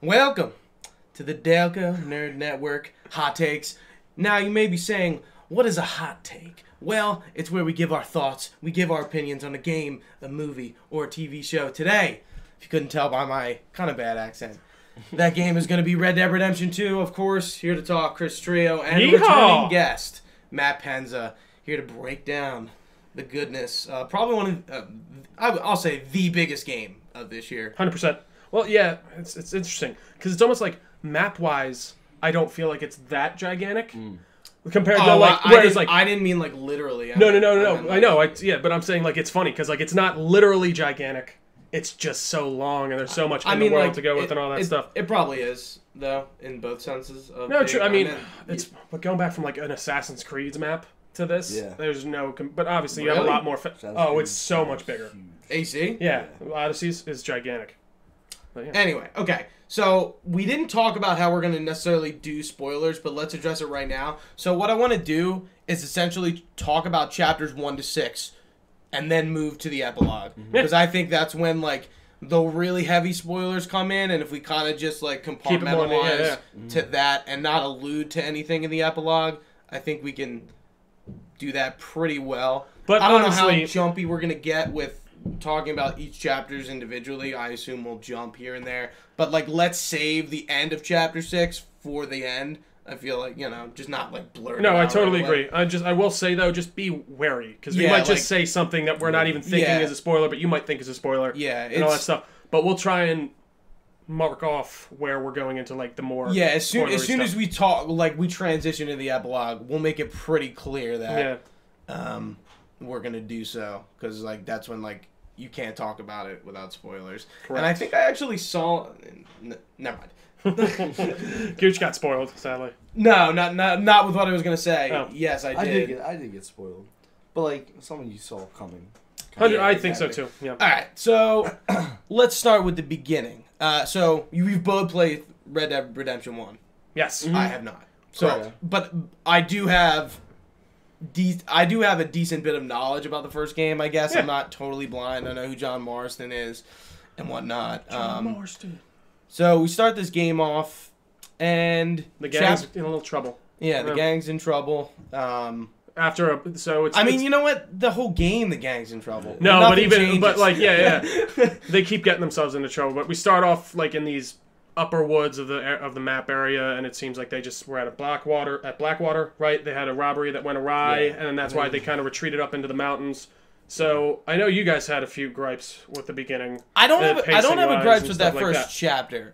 Welcome to the Delco Nerd Network Hot Takes. Now, you may be saying, what is a hot take? Well, it's where we give our thoughts, we give our opinions on a game, a movie, or a TV show. Today, if you couldn't tell by my kind of bad accent, that game is going to be Red Dead Redemption 2, of course. Here to talk, Chris Trio, and returning guest, Matt Penza, here to break down the goodness. Probably one of, I'll say, the biggest game of this year. 100%. Well, yeah, it's interesting because it's almost like map-wise, I don't feel like it's that gigantic compared to I didn't mean like literally. No. I know. But I'm saying like it's funny because like it's not literally gigantic. It's just so long and there's so much in the world to go with and all that stuff. It probably is though in both senses. No, true. I mean, it's going back from like an Assassin's Creed map to this. Yeah. There's no, but obviously you have a lot more. It's so much bigger. AC. Yeah, Odyssey's is gigantic. Yeah. Anyway, okay. So we didn't talk about how we're going to necessarily do spoilers, but let's address it right now. So what I want to do is essentially talk about chapters 1 to 6 and then move to the epilogue. Because I think that's when like the really heavy spoilers come in, and if we kind of just like compartmentalize to that and not allude to anything in the epilogue, I think we can do that pretty well. But I don't know how jumpy we're going to get with talking about each chapters individually. I assume we'll jump here and there, but like let's save the end of chapter 6 for the end. I feel like, just not like blur. No, I totally agree. I will say though, just be wary because we might just say something that we're not even thinking is a spoiler, but you might think is a spoiler. Yeah, and all that stuff. But we'll try and mark off where we're going into like the more as soon as we talk, like we transition to the epilogue, we'll make it pretty clear that we're gonna do so, because like that's when like you can't talk about it without spoilers. Correct. And I think I actually saw. Never mind. Gooch got spoiled, sadly. No, not with what I was gonna say. Oh. Yes, I did. I did get spoiled, but like something you saw coming. I think so too. Yeah. All right, so let's start with the beginning. So you've both played Red Dead Redemption 1. Yes, I have not. So, but I do have a decent bit of knowledge about the first game, I guess. Yeah. I'm not totally blind. I know who John Marston is and whatnot. John Marston. So we start this game off, and the gang's in a little trouble. Yeah, the gang's in trouble. You know what? The whole game, the gang's in trouble. No, they keep getting themselves into trouble. But we start off like in these upper woods of the map area, and it seems like they just were at Blackwater, right? They had a robbery that went awry, and that's why they kind of retreated up into the mountains. So I know you guys had a few gripes with the beginning. I don't have a gripes with that first chapter.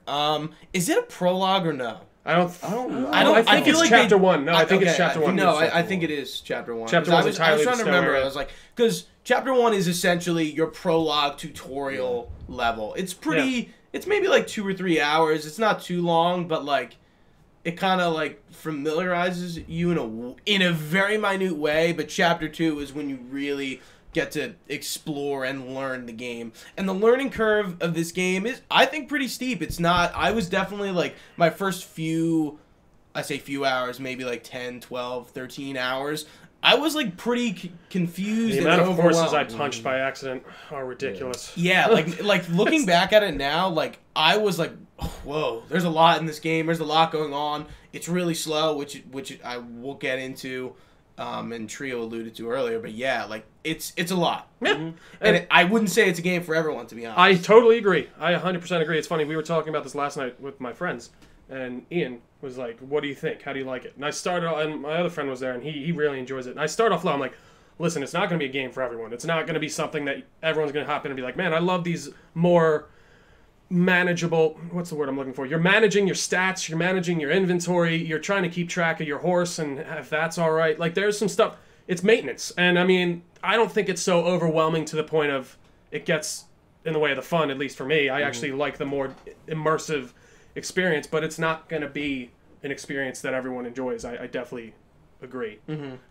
Is it a prologue or no? I don't know. I think it's chapter 1. No, I think it's chapter 1. No, I think it is chapter 1. Chapter 1 is I was trying to remember. I was like, because chapter 1 is essentially your prologue tutorial level. It's pretty. Yeah. It's maybe like 2 or 3 hours. It's not too long, but like it kind of like familiarizes you in a very minute way. But chapter 2 is when you really get to explore and learn the game. And the learning curve of this game is, I think, pretty steep. It's not. I was definitely like my first few hours, maybe like 10, 12, 13 hours. I was like pretty confused. The amount of horses I punched by accident are ridiculous. Yeah, like looking back at it now, like I was like, whoa, there's a lot in this game. There's a lot going on. It's really slow, which I will get into, and Trio alluded to earlier. But yeah, like it's a lot. Yeah. And I wouldn't say it's a game for everyone, to be honest. I totally agree. I 100% agree. It's funny. We were talking about this last night with my friends. And Ian was like, what do you think? How do you like it? And I started, and my other friend was there, and he really enjoys it. And I start off low. I'm like, listen, it's not going to be a game for everyone. It's not going to be something that everyone's going to hop in and be like, man, I love these more manageable, what's the word I'm looking for? You're managing your stats. You're managing your inventory. You're trying to keep track of your horse, and if that's all right. Like, there's some stuff. It's maintenance. And, I mean, I don't think it's so overwhelming to the point of it gets in the way of the fun, at least for me. I actually like the more immersive experience, but it's not going to be an experience that everyone enjoys. I definitely agree.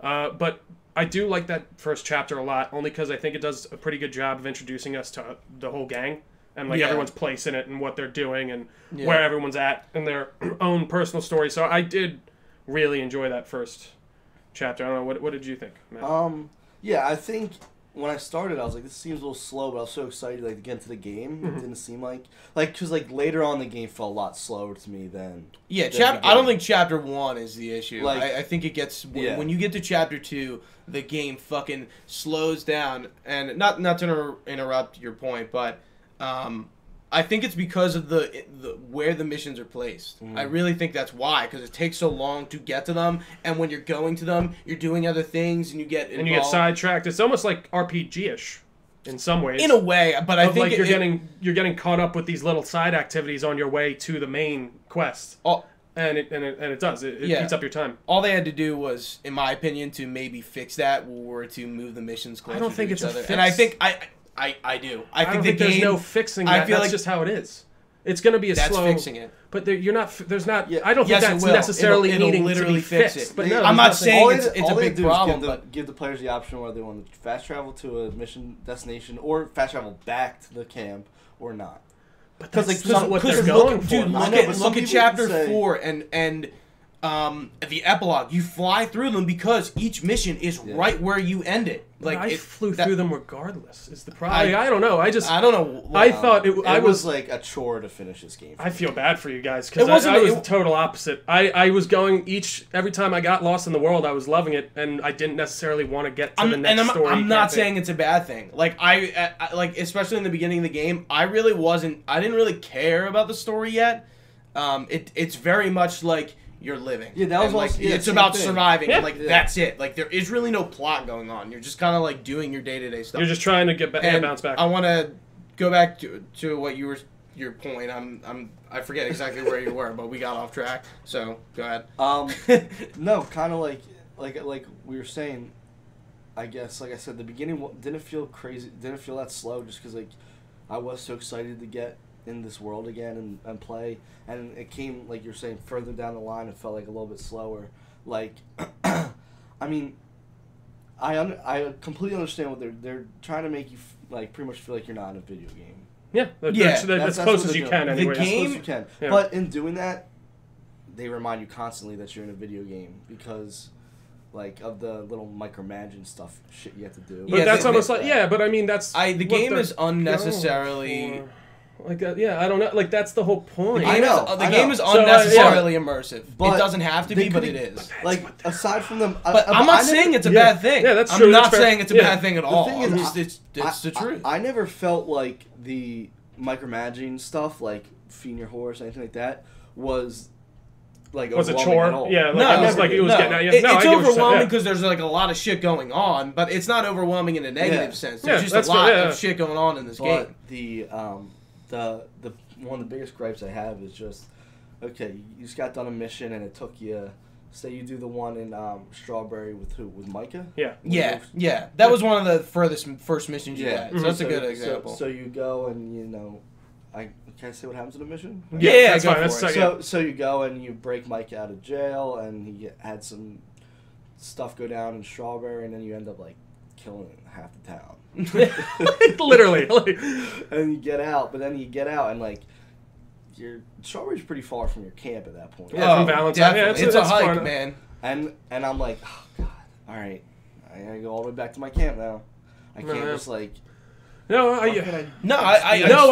But I do like that first chapter a lot, only because I think it does a pretty good job of introducing us to the whole gang and like everyone's place in it and what they're doing and where everyone's at in their own personal story. So I did really enjoy that first chapter. I don't know, what did you think, Matt? Yeah, I think when I started, I was like, this seems a little slow, but I was so excited like to get into the game. It didn't seem like because like later on the game felt a lot slower to me than I don't think chapter 1 is the issue. Like, I think it gets when you get to chapter 2, the game fucking slows down. And not to interrupt your point, but I think it's because of the where the missions are placed. I really think that's why, because it takes so long to get to them, and when you're going to them, you're doing other things, and you get involved. And you get sidetracked. It's almost like RPG-ish in some ways. In a way, but I think like you're getting caught up with these little side activities on your way to the main quest. And it does. It eats up your time. All they had to do was, in my opinion, to maybe fix that, or to move the missions closer to each other. I don't think it's a fix. And I think I do. I think there's no fixing that. That's just how it is. It's going to be slow. That's fixing it. But you're not. There's not. Yeah. I don't think that's necessarily needing to be fix fixed. It. But no, I'm not saying it's a all big do problem. Is give the players the option whether they want to fast travel to a mission destination or fast travel back to the camp or not. But that's not what they're going for. Dude, look at chapter 4 and the epilogue. You fly through them because each mission is right where you end it. Like I flew through them regardless. Is the problem? I don't know. I don't know. I thought it was like a chore to finish this game. I feel bad for you guys because I was the total opposite. I was going every time I got lost in the world, I was loving it, and I didn't necessarily want to get to the next story. I'm not saying it's a bad thing. Like I like especially in the beginning of the game, I didn't really care about the story yet. It's very much like you're living. Yeah, that was like it's about surviving. Yeah. And that's it. Like there is really no plot going on. You're just kind of like doing your day-to-day stuff. You're just trying to get bounce back. I want to go back to what your point. I forget exactly where you were, but we got off track. So go ahead. No, kind of like we were saying. I guess like I said, the beginning didn't feel crazy. Didn't feel that slow just because like I was so excited to get in this world again and play, and it came like you're saying further down the line. It felt like a little bit slower. Like, I mean, I completely understand what they're trying to make you like pretty much feel like you're not in a video game. Yeah, that's close as you can. Anyway, the game, as close as you can. Yeah. But in doing that, they remind you constantly that you're in a video game because. Like of the little micromanaging shit you have to do. But that's almost like but I mean that's the game is unnecessarily like that. Yeah, I don't know. Like that's the whole point. The game is unnecessarily immersive. But it doesn't have to be, but it is. Like aside from them, but I'm not saying it's a bad thing. Yeah, that's true. I'm not saying it's a bad thing at all. The thing is, it's the truth. I never felt like the micromanaging stuff, like feeding your horse, anything like that, was. Like was a chore? Yeah, it was getting at you. It's overwhelming because there's like a lot of shit going on, but it's not overwhelming in a negative sense. There's just a lot of shit going on in this game. The one of the biggest gripes I have is just okay. You just got done a mission and it took you. Say you do the one in Strawberry with who? With Micah? Yeah. That was one of the first missions you had. So that's a good example. So you go and can I say what happens in the mission? Yeah, that's fine. So you go and you break Mike out of jail, and he had some stuff go down in Strawberry, and then you end up like killing half the town. Literally. And you get out, and like your Strawberry's pretty far from your camp at that point. Yeah, from Valentine. Yeah, it's a hike, fun. Man. And I'm like, oh god, all right, I gotta go all the way back to my camp now. I can't just like. No, I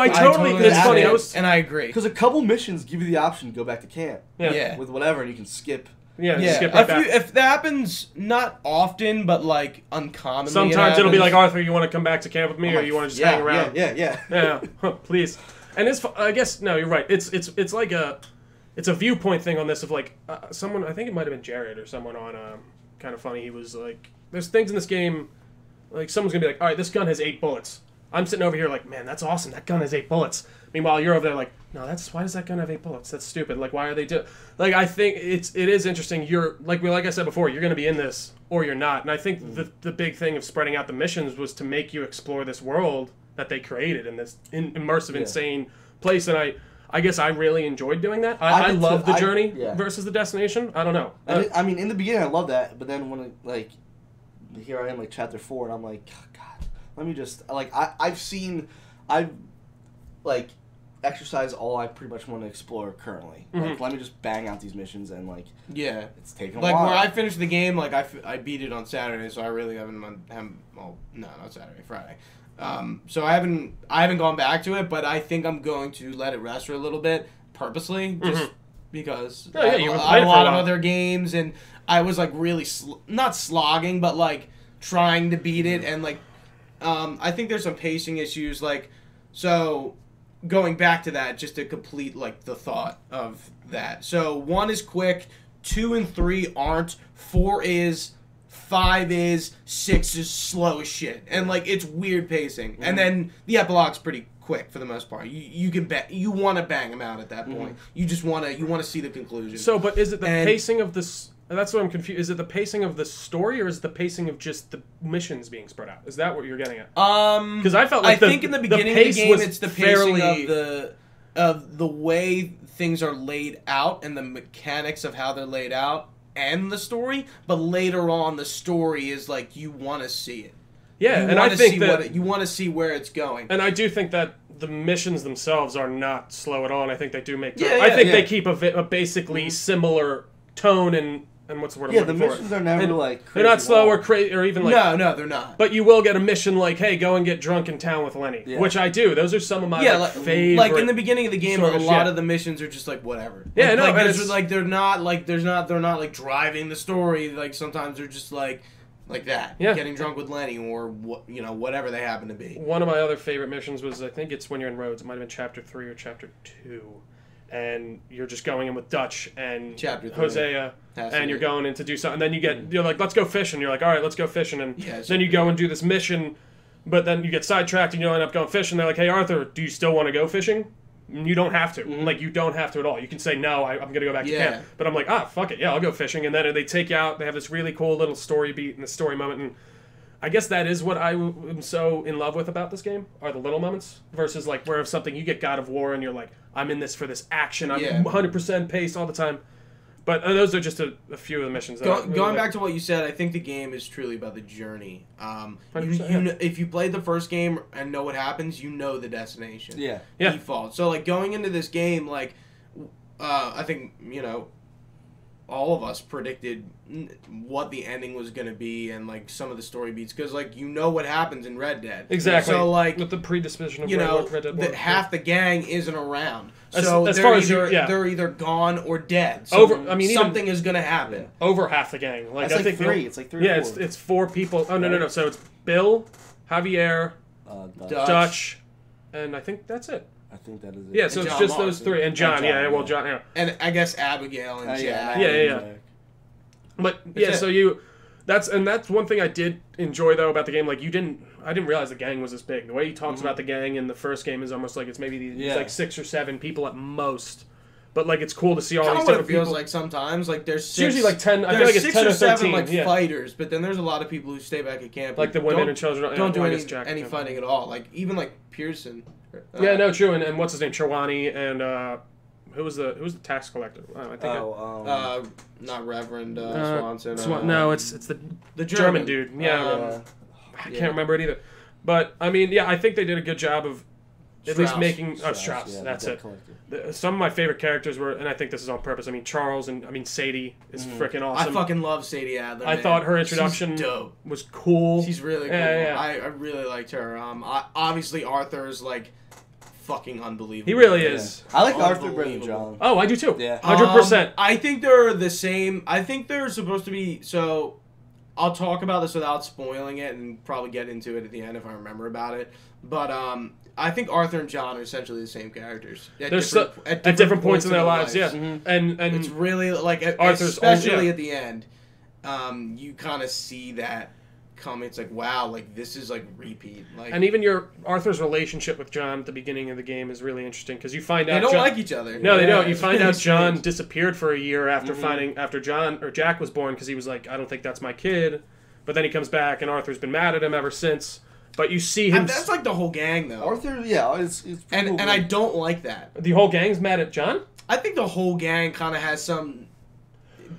totally. It's funny, and I agree. Because a couple missions give you the option to go back to camp. Yeah. With whatever, and you can skip. Skip right back. If that happens, not often, but like uncommonly. Sometimes it'll be like, Arthur, you want to come back to camp with me, or you want to just hang around? Yeah. Please. And I guess no, you're right. It's like it's a viewpoint thing on this of like someone. I think it might have been Jared or someone on Kind of Funny. He was like, there's things in this game, like someone's gonna be like, all right, this gun has 8 bullets. I'm sitting over here like, man, that's awesome. That gun has 8 bullets. Meanwhile, you're over there like, no, why does that gun have 8 bullets? That's stupid. Like, why are they like? I think it is interesting. You're like I said before, you're going to be in this or you're not. And I think the big thing of spreading out the missions was to make you explore this world that they created in this immersive, insane place. And I guess I really enjoyed doing that. I love the journey versus the destination. I don't know. I mean, in the beginning, I love that, but then when here I am, like chapter 4, and I'm like, God. Let me just, like, I've exercise all I pretty much want to explore currently. Like, let me just bang out these missions and like. Yeah. It's taking a like while. where I finished the game, like I beat it on Saturday, so I really haven't. Well, no, not Saturday, Friday. So I haven't gone back to it, but I think I'm going to let it rest for a little bit purposely, just because Oh, yeah, you've been I playing have a for a lot of while. other games, and I was like really not slogging, but like trying to beat it, and like I think there's some pacing issues, like so. Going back to that, just to complete like the thought of that. So 1 is quick, 2 and 3 aren't, 4 is, 5 is, 6 is slow as shit, and like it's weird pacing. And then the epilogue's pretty quick for the most part. You can bet you want to bang them out at that point. You just want to see the conclusion. So, but is it the pacing of this? That's what I'm confused. Is it the pacing of the story, or is it the pacing of just the missions being spread out? Is that what you're getting at? Because I felt like I think in the beginning of the pace game, was it's the pacing fairly- of the way things are laid out and the mechanics of how they're laid out and the story. But later on, the story is like you want to see it. Yeah, You and I wanna think see that you want to see where it's going. And I do think that the missions themselves are not slow at all, and I think they do make... Yeah, I think yeah. they keep a basically similar tone and what's the word I'm Yeah, the looking for? missions are never like They're crazy not slow or long. crazy or even like... No, they're not. But you will get a mission like, hey, go and get drunk in town with Lenny, Yeah. which I do. Those are some of my favorite... like in the beginning of the game, a sort of lot shit. of the missions are just like whatever. Yeah, like, no, like, and there's, it's- like they're not like driving the story. Like sometimes they're just like that. Yeah. Getting drunk with Lenny or whatever they happen to be. One of my other favorite missions was, I think it's when you're in Rhodes. It might have been Chapter 3 or Chapter 2. And you're just going in with Dutch and Chapter 3. Hosea, Has to and you're be. going in to do something. And then you're like, let's go fishing. You're like, all right, let's go fishing. And Yeah, then you go and do this mission, but then you get sidetracked and you end up going fishing. They're like, hey, Arthur, do you still want to go fishing? And you don't have to. Like, you don't have to at all. You can say, no, I'm going to go back to Yeah. camp. But I'm like, fuck it. Yeah, I'll go fishing. And then they take you out. They have this really cool little story beat and the story moment. And I guess that is what I am so in love with about this game, are the little moments, versus like where if something you get God of War and you're like, I'm in this for this action, I'm Yeah. 100% paced all the time. But those are just a few of the missions. That I really Going like. back to what you said, I think the game is truly about the journey. 100%, If you played the first game and know what happens, you know the destination. Yeah. Yeah. Default. So like going into this game, like I think all of us predicted what the ending was going to be and like some of the story beats because like what happens in Red Dead. Exactly. So like with the predisposition of Red Dead 1. half the gang isn't around. As So far they're as they're either gone or dead. So even something is going to happen. over half the gang. Like It's I like think 3. It's like 3 or Yeah, 4. it's 4 people. Oh no. Right. So it's Bill, Javier, Dutch. Dutch, and I think that's it. I think that is it. Yeah, so And it's John just those Marsden. 3 and John. John, Yeah, well yeah. John. Yeah. And I guess Abigail and Jack. Yeah. But yeah, it. so that's one thing I did enjoy though about the game. Like I didn't realize the gang was this big. The way he talks about the gang in the first game is almost like it's maybe it's like 6 or 7 people at most. But like it's cool to see all Kind these of what it different feels people. like sometimes. Like there's It's usually like 10. I feel there's like it's 6 10 or or 7 13. like yeah. fighters, but then there's a lot of people who stay back at camp. Like the women and children. Don't do I any guess Jack, yeah. fighting at all. Like even like Pearson. Yeah, no, true. And what's his name? Chawani and who was the tax collector? I think. Not Reverend Swanson. No, it's the the German dude. Yeah, I can't remember it either. But I mean, yeah, I think they did a good job of at least Strauss. making Strauss. yeah, That's the it. collector. Some of my favorite characters were, and I think this is on purpose. I mean, Charles and Sadie is freaking I awesome. fucking love Sadie Adler. I man. thought her introduction She's dope. was cool. She's really cool. Yeah. I really liked her. Obviously Arthur's like fucking unbelievable. He really is. I like Arthur better than Unbelievable. John. Oh, I do too. Yeah. 100%. I think they're the same. I think they're supposed to be. So, I'll talk about this without spoiling it and probably get into it at the end if I remember about it. But I think Arthur and John are essentially the same characters. They're at different points in their lives. Yeah, and It's really like Arthur's especially yeah. at the end. You kind of see that coming. It's like wow, like this is like repeat. Like and even Arthur's relationship with John at the beginning of the game is really interesting because you find out they don't John, like each other. No, they Yeah, don't. You it's find really out John strange. disappeared for a year after after John or Jack was born because he was like, I don't think that's my kid. But then he comes back and Arthur's been mad at him ever since. But you see him. And that's like the whole gang though. Arthur, yeah, it's and I don't like that. The whole gang's mad at John. I think the whole gang kind of has some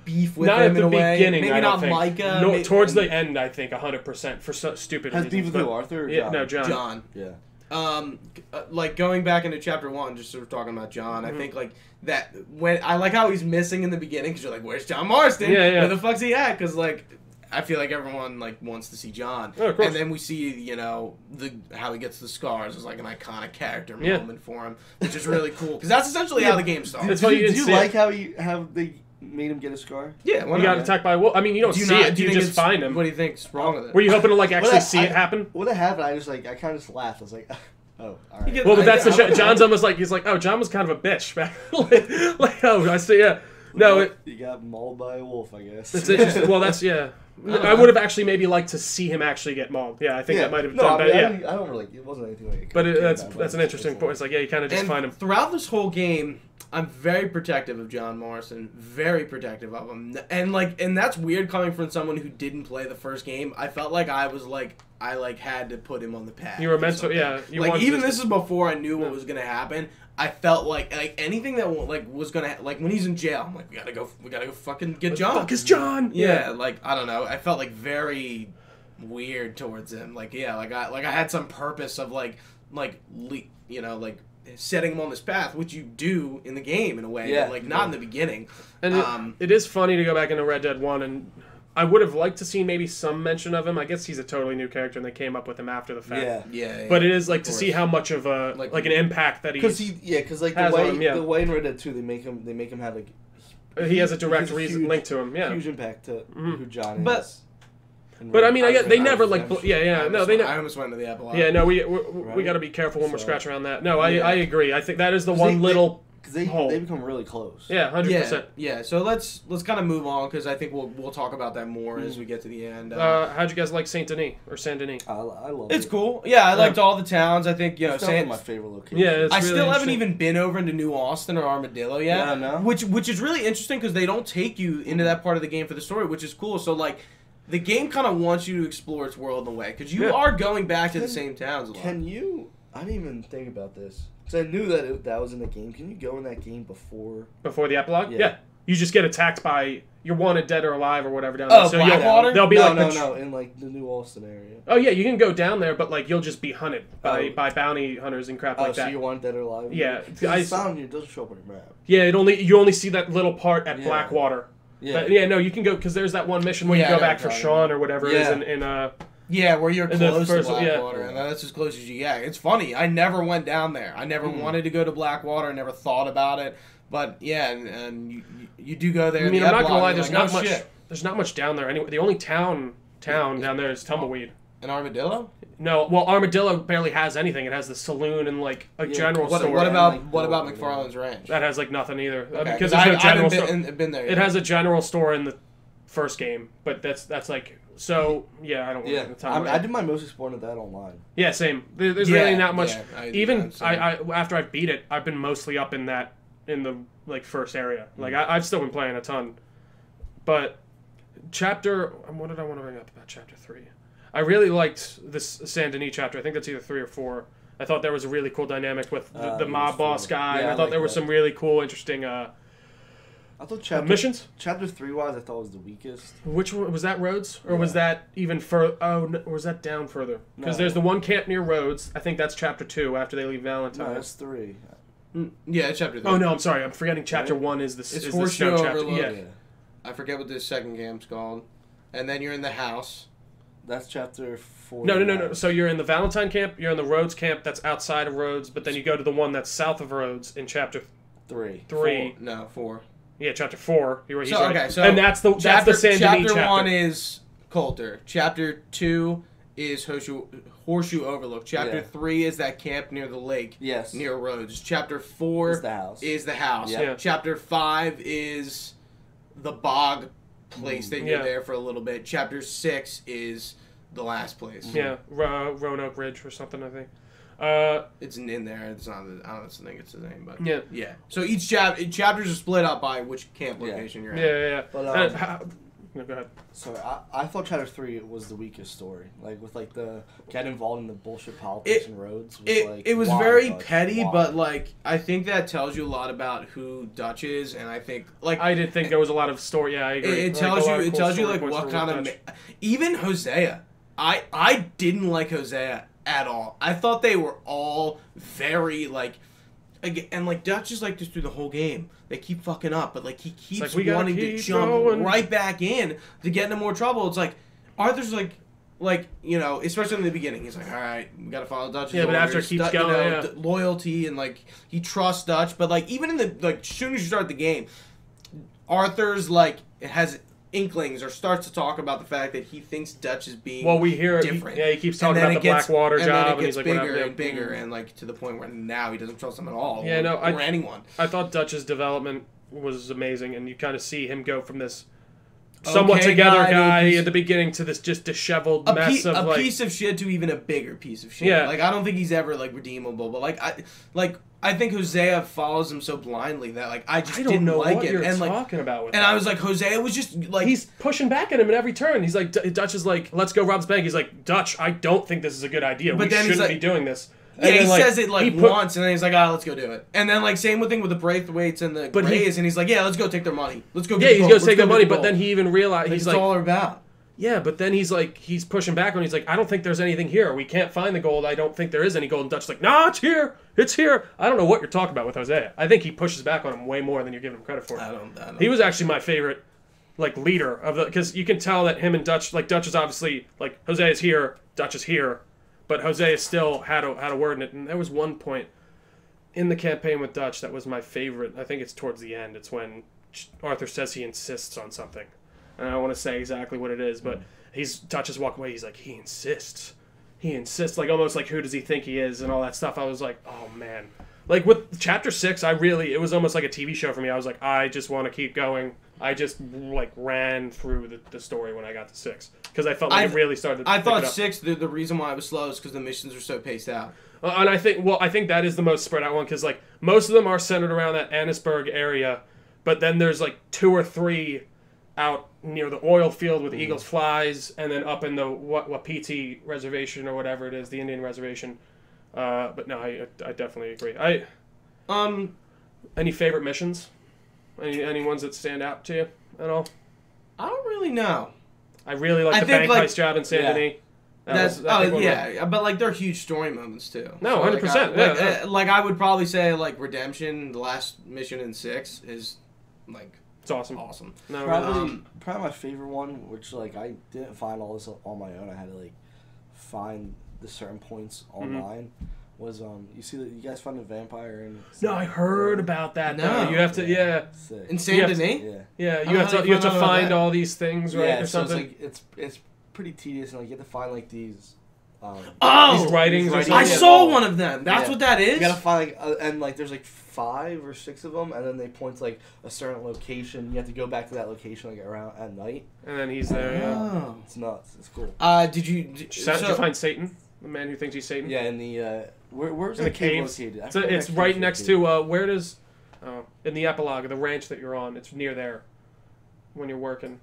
beef with Not him at the in a way. beginning. Maybe I don't not think. Micah. No, maybe, towards the end, I think 100% for stupid Has reasons. beef with but- who, Arthur or Yeah, John? no, John. John. Yeah. like going back into chapter 1, just sort of talking about John. I think like that when I like how he's missing in the beginning because you're like, where's John Marston? Yeah. Where the fuck's he at? Because like I feel like everyone like wants to see John, Oh, of course. and then we see how he gets the scars as like an iconic character moment for him, which is really cool because that's essentially how the game starts. That's why you Do didn't you see like it. how they made him get a scar? Yeah, He got attacked by a wolf. I mean, you don't see it. You just find him. What do you think's wrong with it? Were you hoping to like actually see it happen? When it happened, I kind of just laughed. I was like, oh, all right. Well, but that's John's almost like he's like, oh, John was kind of a bitch back. like, oh, I see. Yeah, no, You got mauled by a wolf, I guess. it's interesting. Well, that's I would have actually maybe liked to see him actually get mauled. Yeah, I think that might have done better. Yeah, I don't really. It wasn't anything like. But that's an interesting point. It's like you kind of just find him. Throughout this whole game, I'm very protective of John Morrison, very protective of him, and that's weird coming from someone who didn't play the first game. I felt like I had to put him on the path. You were meant to, yeah. Even this is before I knew what was gonna happen. I felt like anything that was gonna when he's in jail. I'm like, we gotta go fucking get John. Fuck is John? Yeah, like I don't know. I felt like very weird towards him. Like I had some purpose of setting him on this path, which you do in the game in a way, but not in the beginning. And it is funny to go back into Red Dead 1, and I would have liked to see maybe some mention of him. I guess he's a totally new character, and they came up with him after the fact. Yeah. But it is like to see how much of a like an impact that because the way in Red Dead 2 they make him have he has a direct link to him. Yeah, huge impact to who John is. But I mean, they never like they I almost went to the epilogue. Yeah, no, we got to be careful when we're scratching around that. No, I agree. I think that is the one little. Because they become really close. Yeah, 100%. Yeah. So let's kind of move on because I think we'll talk about that more as we get to the end. How'd you guys like Saint Denis or Saint Denis? I love it's cool. Yeah, I liked all the towns. I think it's my favorite location. Yeah, I still haven't even been over into New Austin or Armadillo yet. Yeah, no. Which is really interesting because they don't take you into that part of the game for the story, which is cool. So like. The game kind of wants you to explore its world in a way because you are going back to the same towns a lot. Can you? I didn't even think about this because I knew that was in the game. Can you go in that game before the epilogue? Yeah. You just get attacked by you're wanted dead or alive or whatever down there. So Blackwater? They'll be in like the New Austin area. Oh yeah, you can go down there, but like you'll just be hunted by bounty hunters and crap like that. So you want dead or alive? Yeah, it doesn't show up on your map. Yeah, you only see that little part at Blackwater. Yeah, no, you can go because there's that one mission where you go back for Sean or whatever it is in where you're close to Blackwater, and that's as close as you get. It's funny. I never went down there. I never wanted to go to Blackwater. I never thought about it. But and you do go there. I mean, I'm not gonna lie. There's not much. There's not much down there anyway. The only town down there is Tumbleweed. An Armadillo? No, well, Armadillo barely has anything. It has the saloon and like a general store. What about McFarlane's Ranch? That has like nothing either because there's no general store. Been there yet. It has a general store in the first game, but that's like so. Yeah, I don't. Yeah, I did my most exploring of that online. Yeah, same. There's really not much. I after I beat it, I've been mostly up in the like first area. Like I've still been playing a ton, but what did I want to bring up about chapter 3? I really liked this Saint Denis chapter. I think that's either 3 or 4. I thought there was a really cool dynamic with the mob boss guy. And I thought there was some really cool, interesting I thought missions. Chapter 3 wise, I thought was the weakest. Which one was that? Rhodes, or was that even further? Oh, no, or was that down further? Because there's the one camp near Rhodes. I think that's chapter 2 after they leave Valentine. No, that's 3. Yeah, chapter 3. Oh no, I'm sorry. I'm forgetting. Chapter 1 is the Horseshoe chapter. Yeah. I forget what this second camp's called. And then you're in the house. That's chapter 4. No. So you're in the Valentine camp, you're in the Rhodes camp that's outside of Rhodes, but then you go to the one that's south of Rhodes in chapter 3. 4. Yeah, chapter 4. So and that's the Saint Denis chapter. Chapter 1 is Coulter. Chapter 2 is Horseshoe Overlook. Chapter 3 is that camp near the lake. Yes. Near Rhodes. Chapter 4 is the house. Yeah. Chapter 5 is the bog place that you're there for a little bit. Chapter 6 is the last place. Yeah, Roanoke Ridge or something, I think. It's in there. It's not. I don't think it's the name, but yeah. So each chapters are split up by which camp location you're at. Yeah. But no, go ahead. Sorry, I thought chapter 3 was the weakest story. Like with like the getting involved in the bullshit politics and roads. It was very petty, but like I think that tells you a lot about who Dutch is, and I think like I did think there was a lot of story. Yeah, I agree. It tells you like what kind of even Hosea. I didn't like Hosea at all. I thought they were all very and like Dutch is like this through the whole game. They keep fucking up, but like he keeps wanting to jump right back in to get into more trouble. It's like Arthur's like you know, especially in the beginning, he's like, all right, we gotta follow Dutch's orders. But after it keeps going, loyalty and like he trusts Dutch, but like even in the like as soon as you start the game, Arthur's like has inklings or starts to talk about the fact that he thinks Dutch is being we hear different. He keeps talking about the Blackwater job, and he's like, bigger and bigger, and like to the point where now he doesn't trust him at all. Or anyone. I thought Dutch's development was amazing, and you kind of see him go from this somewhat together guy at the beginning to this just disheveled mess of a piece of shit to even a bigger piece of shit. Yeah. Like I don't think he's ever like redeemable, but I think Hosea follows him so blindly that like I didn't know like what it. You're and like talking about with and that. I was like Hosea was just like he's pushing back at him at every turn. He's like Dutch is like, let's go rob this bank. He's like, Dutch, I don't think this is a good idea. But we then shouldn't he's be doing this. Yeah, he says it once, and then he's like, let's go do it. And then, like, same thing with the Braithwaites and the Grays, and he's like, let's go take their money. Let's go get the gold. He's going to take their money, but then he even realized, he's like... That's all they're about. Yeah, but then he's like, he's pushing back, and he's like, I don't think there's anything here. We can't find the gold. I don't think there is any gold. And Dutch's like, nah, it's here. It's here. I don't know what you're talking about with Hosea. I think he pushes back on him way more than you're giving him credit for. I don't. He was actually my favorite, like, leader of the... Because you can tell that him and Dutch... Like, Dutch is obviously... Like, Hosea is here. Dutch is here. But Hosea still had a word in it, and there was one point in the campaign with Dutch that was my favorite. I think it's towards the end. It's when Arthur says he insists on something. And I don't want to say exactly what it is, but Dutch is walking away. He's like, he insists. He insists. Like, almost like, who does he think he is, and all that stuff. I was like, oh, man. Like, with Chapter 6, it was almost like a TV show for me. I was like, I just want to keep going. I just, like, ran through the story when I got to 6. Because I felt like it really started to I thought 6, the reason why it was slow is because the missions were so paced out. And I think that is the most spread out one, because, like, most of them are centered around that Annisburg area, but then there's, like, 2 or 3 out near the oil field with Eagles Flies, and then up in the Wapiti Reservation or whatever it is, the Indian Reservation. But no, I definitely agree. Any favorite missions? Any ones that stand out to you at all? I don't really know. I really like the bank heist job in Saint Denis. But like they're huge story moments too. No, 100%. Like I would probably say like Redemption, the last mission in 6 is like it's awesome. Awesome. No, probably my favorite one, which like I didn't find all this on my own. I had to like find the certain points online. Was you guys find a vampire in? No, I heard about that. No, you have to in Saint Denis. You have to find all these things, right, or something. It's pretty tedious, and like you have to find like these. These writings. I saw one of them. That's what that is. You gotta find and like there's like 5 or 6 of them, and then they point to like a certain location. You have to go back to that location like around at night. And then he's there. Yeah. It's nuts. It's cool. Did you find Satan? The man who thinks he's Satan? Yeah, in the where's in the the caves? located? So it's right next to where does in the epilogue, the ranch that you're on. It's near there when you're working.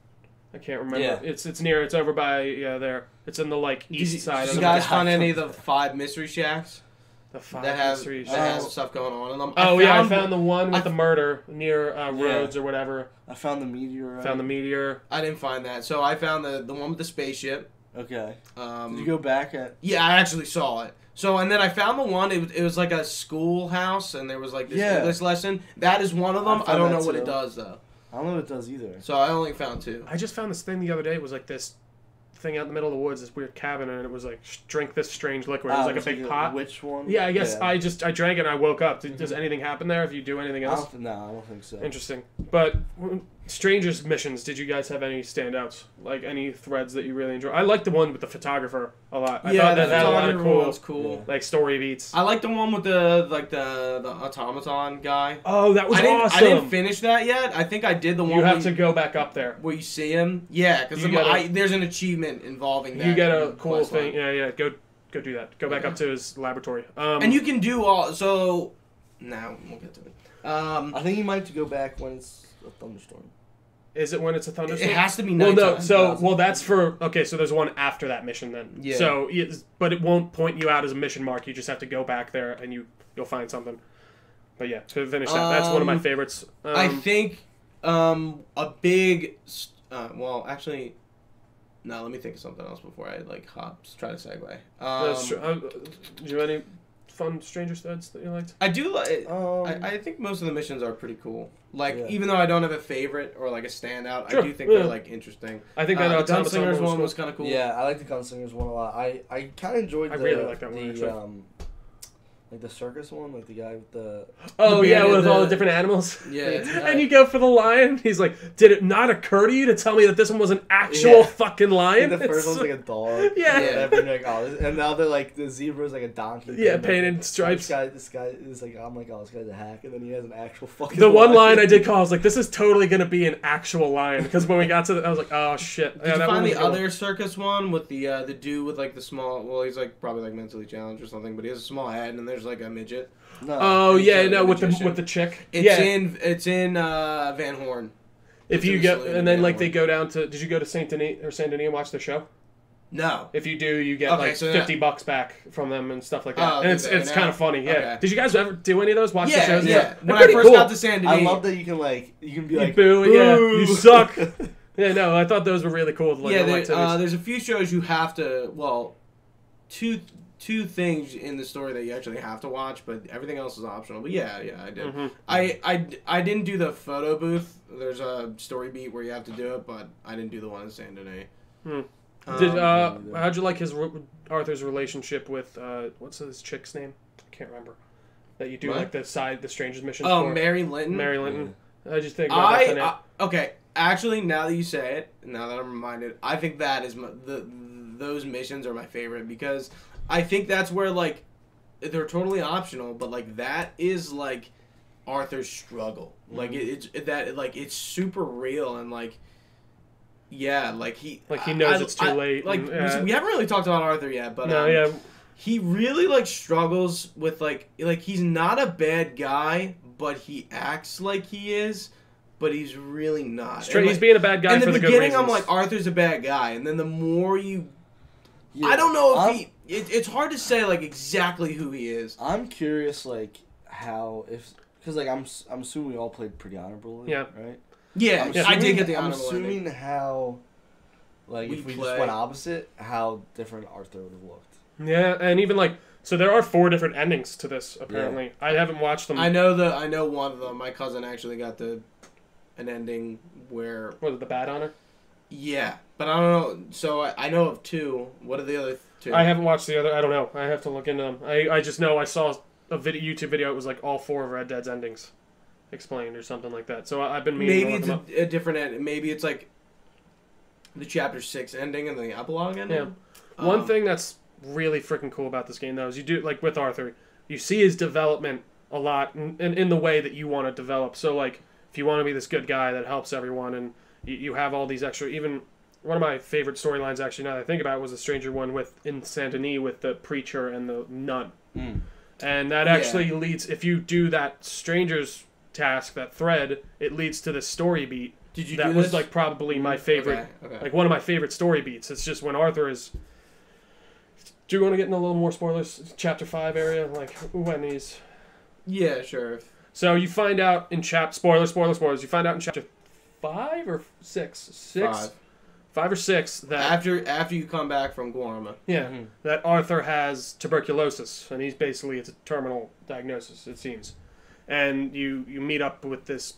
I can't remember. Yeah. It's near. It's over by there. It's in the like east side. Did you guys find any of the 5 mystery shacks? The 5 that mystery shacks that has stuff going on in them. I found the one with the murder near Rhodes or whatever. I found the meteor. Found the meteor. I didn't find that. So I found the one with the spaceship. Okay. Did you go back at? Yeah, I actually saw it. So and then I found the one. It was like a schoolhouse, and there was like this English lesson. That is one of them. I don't know what it does though. I don't know what it does either. So I only found 2. I just found this thing the other day. It was like this thing out in the middle of the woods, this weird cabin, and it was like drink this strange liquid. It was like a big pot. Which one? Yeah, I guess I drank it and I woke up. Does anything happen there if you do anything else? No, I don't think so. Interesting. But Strangers missions, did you guys have any standouts? Like any threads that you really enjoy? I like the one with the photographer a lot. I thought that had a lot of cool like story beats. I like the one with the automaton guy. Oh, that was awesome. I didn't finish that yet. I think I did the one. You have to go back up there where you see him. Yeah, because there's an achievement involving that. You get a cool thing. Yeah. Go do that. Go back up to his laboratory. And you can do all. So now we'll get to it. I think you might have to go back when it's a thunderstorm. Is it when it's a thunderstorm? It has to be nighttime. That's for... Okay, so there's one after that mission then. Yeah. So, but it won't point you out as a mission mark. You just have to go back there and you'll find something. But yeah, to finish that, that's one of my favorites. I think a big... well, actually... No, let me think of something else before I like try to segue. Do you have any fun Stranger Studs that you liked? I do like. I think most of the missions are pretty cool. Like, Yeah. even though I don't have a favorite or like a standout, Sure, I do think they're like interesting. I think the that Gunslingers one was kind of cool. Yeah, I like the Gunslingers one a lot. I kind of enjoyed I the really like that one, actually. like the circus one, like the guy with the Oh The yeah, bandit, with all the different animals. Yeah. And you go for the lion. He's like, "Did it not occur to you to tell me that this one was an actual fucking I lion?" think the first one's like a dog. Yeah. And then like, and now they're like the zebra's like a donkey. Yeah, painted stripes. This guy is like, I'm like, oh, this guy's a hack, and then he has an actual fucking. The one lion. line I did call, I was like, "This is totally gonna be an actual lion." Because when we got to, I was like, "Oh shit!" Did you that find one was the a good other circus one with the dude with like the small? Well, he's like probably like mentally challenged or something, but he has a small head, and there's like a midget. No. Oh He's yeah, like no, a with magician. the chick. It's Yeah. in Van Horn. If It's you in get, Saloon and then in like Van they Horn. go down to, did you go to Saint Denis and watch the show? No. If you do, you get Okay, like so $50 back from them and stuff like that. Oh, And do it's they kind now? of funny. Yeah. Okay. Did you guys ever do any of those? Watch the Yeah, shows? yeah. They're When I pretty first cool. got to San Denis, I love that you can be You like, boo, yeah, you "Boo." suck. Yeah, no, I thought those were really cool. Like, yeah, little activities. there's a few shows you have to. Well, two things in the story that you actually have to watch, but everything else is optional. But yeah, I did. Mhm. I didn't do the photo booth. There's a story beat where you have to do it, but I didn't do the one in San Denis. How'd you like Arthur's relationship with what's this chick's name? I can't remember. That you do What? like the Strangers mission. Oh, for Mary Linton. Mary Linton. I just think about that. Okay. Actually, now that you say it, now that I'm reminded, I think that is those missions are my favorite because I think that's where like they're totally optional, but like that is like Arthur's struggle. Like it's super real and like. Yeah, like he knows it's too late. Like and, we haven't really talked about Arthur yet, but no, yeah. he really like struggles with like he's not a bad guy, but he acts like he is, but he's really not. Straight, he's being a bad guy in for the the good beginning. reasons. I'm like Arthur's a bad guy, and then the more you, Yeah, I don't know if it's hard to say like exactly who he is. I'm curious, like how because like I'm assuming we all played pretty honorably. Yeah. Right. Yeah, I did get the I'm honorable ending. assuming how, like, We if we play. just went opposite, how different Arthur would have looked. Yeah, and even like so there are 4 different endings to this apparently. I haven't watched them. I know one of them. My cousin actually got an ending where Was it the bad honor? yeah, but I don't know. So I know of 2. What are the other 2? I haven't watched the other. I don't know. I have to look into them. I just know I saw a YouTube video. It was like all 4 of Red Dead's endings explained or something like that. So I've been meaning Maybe to it's look them up. a different end. Maybe it's like the chapter 6 ending and the epilogue ending. Yeah. One thing that's really freaking cool about this game though is you do like with Arthur, you see his development a lot in the way that you want to develop. So like if you want to be this good guy that helps everyone and you have all these extra. Even one of my favorite storylines actually now that I think about it was a Stranger one in Saint Denis with the preacher and the nun. And that actually leads, if you do that Stranger's task, that thread, it leads to this story beat. Did you that do was this? like probably my favorite, Okay. like one of my favorite story beats. It's just when Arthur is. Do you want to get into a little more spoilers? Chapter 5 area, like when he's. Yeah, sure. So you find out in spoilers. You find out in chapter 5 or 6, 5 or 6 that After you come back from Guarma. yeah, that Arthur has tuberculosis, and it's a terminal diagnosis, it seems. And you meet up with this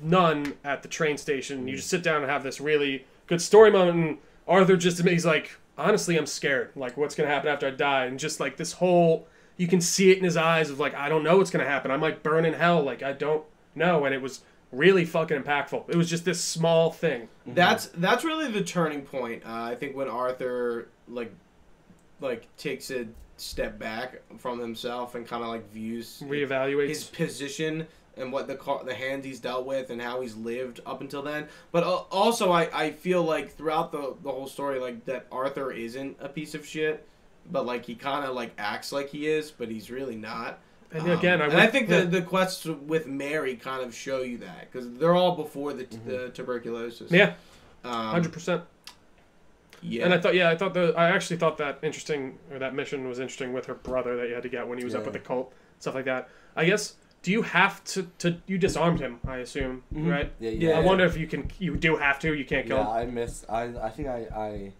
nun at the train station. You just sit down and have this really good story moment, and Arthur he's like, honestly, I'm scared. Like, what's going to happen after I die? And just like this whole, you can see it in his eyes of like, I don't know what's going to happen. I might burn in hell. Like, I don't know. And it was really fucking impactful. It was just this small thing. That's really the turning point. I think when Arthur like takes a step back from himself and kind of like views Reevaluates his position and what the hands he's dealt with and how he's lived up until then. But also I feel like throughout the whole story like that Arthur isn't a piece of shit, but like he kind of like acts like he is, but he's really not. And again, I think the quests with Mary kind of show you that because they're all before the tuberculosis. Yeah, 100%. Yeah, And I actually thought that interesting, or that mission was interesting with her brother that you had to get when he was up with the cult, stuff like that. I guess do you have to you disarmed him? I assume, right? Yeah. I wonder if you do have to. You can't kill him. I missed. I think I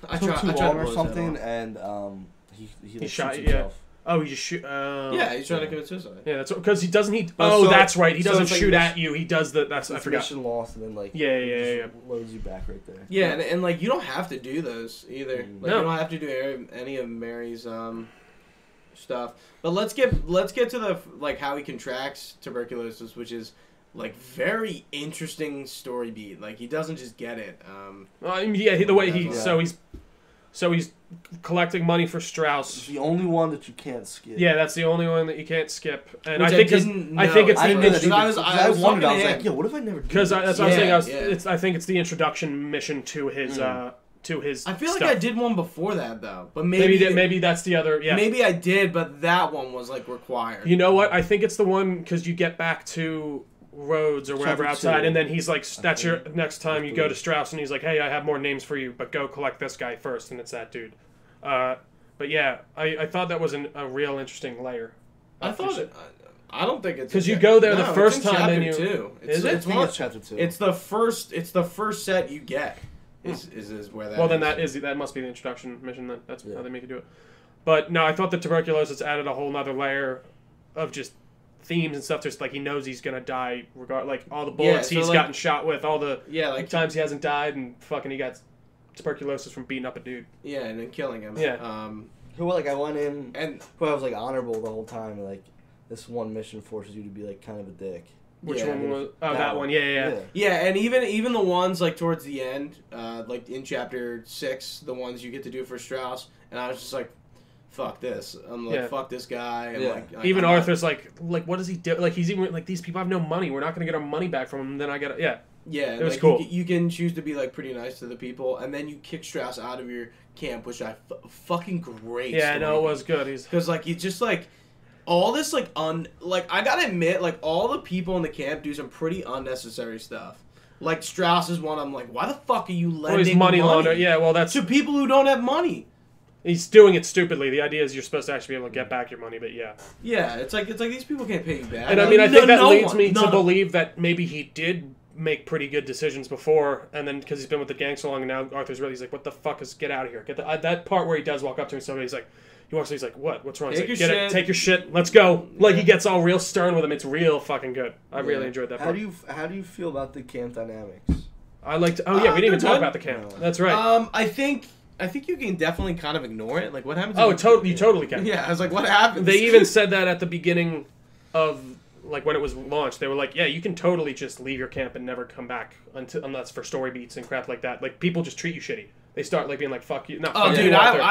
I took too tried long to or blow his head something, off. and he like, shot shoots you, himself. Oh, he just shoot. Yeah, he's trying to commit suicide. Yeah, that's because he doesn't. So- That's right. He so doesn't it's like shoot this- at you. He does the. That's I It's forgot. mission lost, and then like Yeah. loads you back right there. Yeah, and like you don't have to do those either. Like No. you don't have to do any of Mary's stuff. But let's get to the like how he contracts tuberculosis, which is like very interesting story beat. Like he doesn't just get it. The way he Yeah. so he's collecting money for It's Strauss. the only one that you can't skip. Yeah, that's the only one that you can't skip. And Which I think didn't I think know. it's I the didn't know that because either, I was- 'cause I was wondered. I was talking to like, him. yo, what if I never? because that's what I was saying. Yeah. I think it's the introduction mission to his to his. I feel like stuff. I did one before that though, but Maybe that's the other. Yeah. maybe I did, but that one was like required. You know what? I think it's the one because you get back to Rhodes or wherever Chapter outside, 2. and then he's like, "That's your think. next time you go to Strauss," and he's like, "Hey, I have more names for you, but go collect this guy first," and it's that dude. But yeah, I thought that was a real interesting layer. I thought it. I don't think it's 'Cause you go there the no, first it's in time and chapter you- two. Is it? I It's think one. it's chapter 2. It's the first. It's the first set you get. Is where that. Well, then is. that must be the introduction mission. That's Yeah. how they make you do it. But no, I thought the tuberculosis added a whole nother layer of just themes and stuff. Just like he knows he's gonna die, like all the bullets so, he's like- gotten shot with, all the Yeah, like times he hasn't died, and fucking he got tuberculosis from beating up a dude. yeah, and then killing him. Yeah. Who like I went in, And who I was like honorable the whole time. And, like this one mission forces you to be like kind of a dick. Which Yeah, one was? Oh, that one. Yeah. yeah, and even the ones like towards the end, like in chapter 6, the ones you get to do for Strauss, and I was just like, fuck this. I'm like, Yeah. fuck this guy. And Yeah. like Even I'm not- Arthur's like, what does he do? Like he's even like, these people have no money. We're not gonna get our money back from them. Then I get yeah. Yeah, It was like, cool. You can choose to be like pretty nice to the people, and then you kick Strauss out of your camp, which I fucking great. Yeah, I know it was good. He's because like you just like all this like I gotta admit like all the people in the camp do some pretty unnecessary stuff. Like Strauss is one. I'm like, why the fuck are you lending he's money laundering. Yeah, well that's to people who don't have money? he's doing it stupidly. The idea is you're supposed to actually be able to get back your money, but yeah. Yeah, it's like these people can't pay you back. And I mean, I think that leads me none to of- believe that maybe he did make pretty good decisions before, and then because he's been with the gang so long, and now Arthur's ready. He's like, "What the fuck is? Get out of here!" Get that part where he does walk up to him. Somebody, he's like, he walks. He's like, "What? What's wrong?" He's Take like, your "Get it. shit." Take your shit. Let's go." Like he gets all real stern with him. It's real fucking good. I really enjoyed that How part. do you feel about the camp dynamics? I liked. Oh yeah, we didn't even they're talk good. about the camp. No. That's right. I think you can definitely kind of ignore it. Like what happens? Oh, if you totally can. Yeah, I was like, what happens? They even said that at the beginning of like when it was launched. They were like, "Yeah, you can totally just leave your camp and never come back unless for story beats and crap like that." Like people just treat you shitty. They start like being like, "Fuck you." No, Oh, fuck dude, you, Arthur.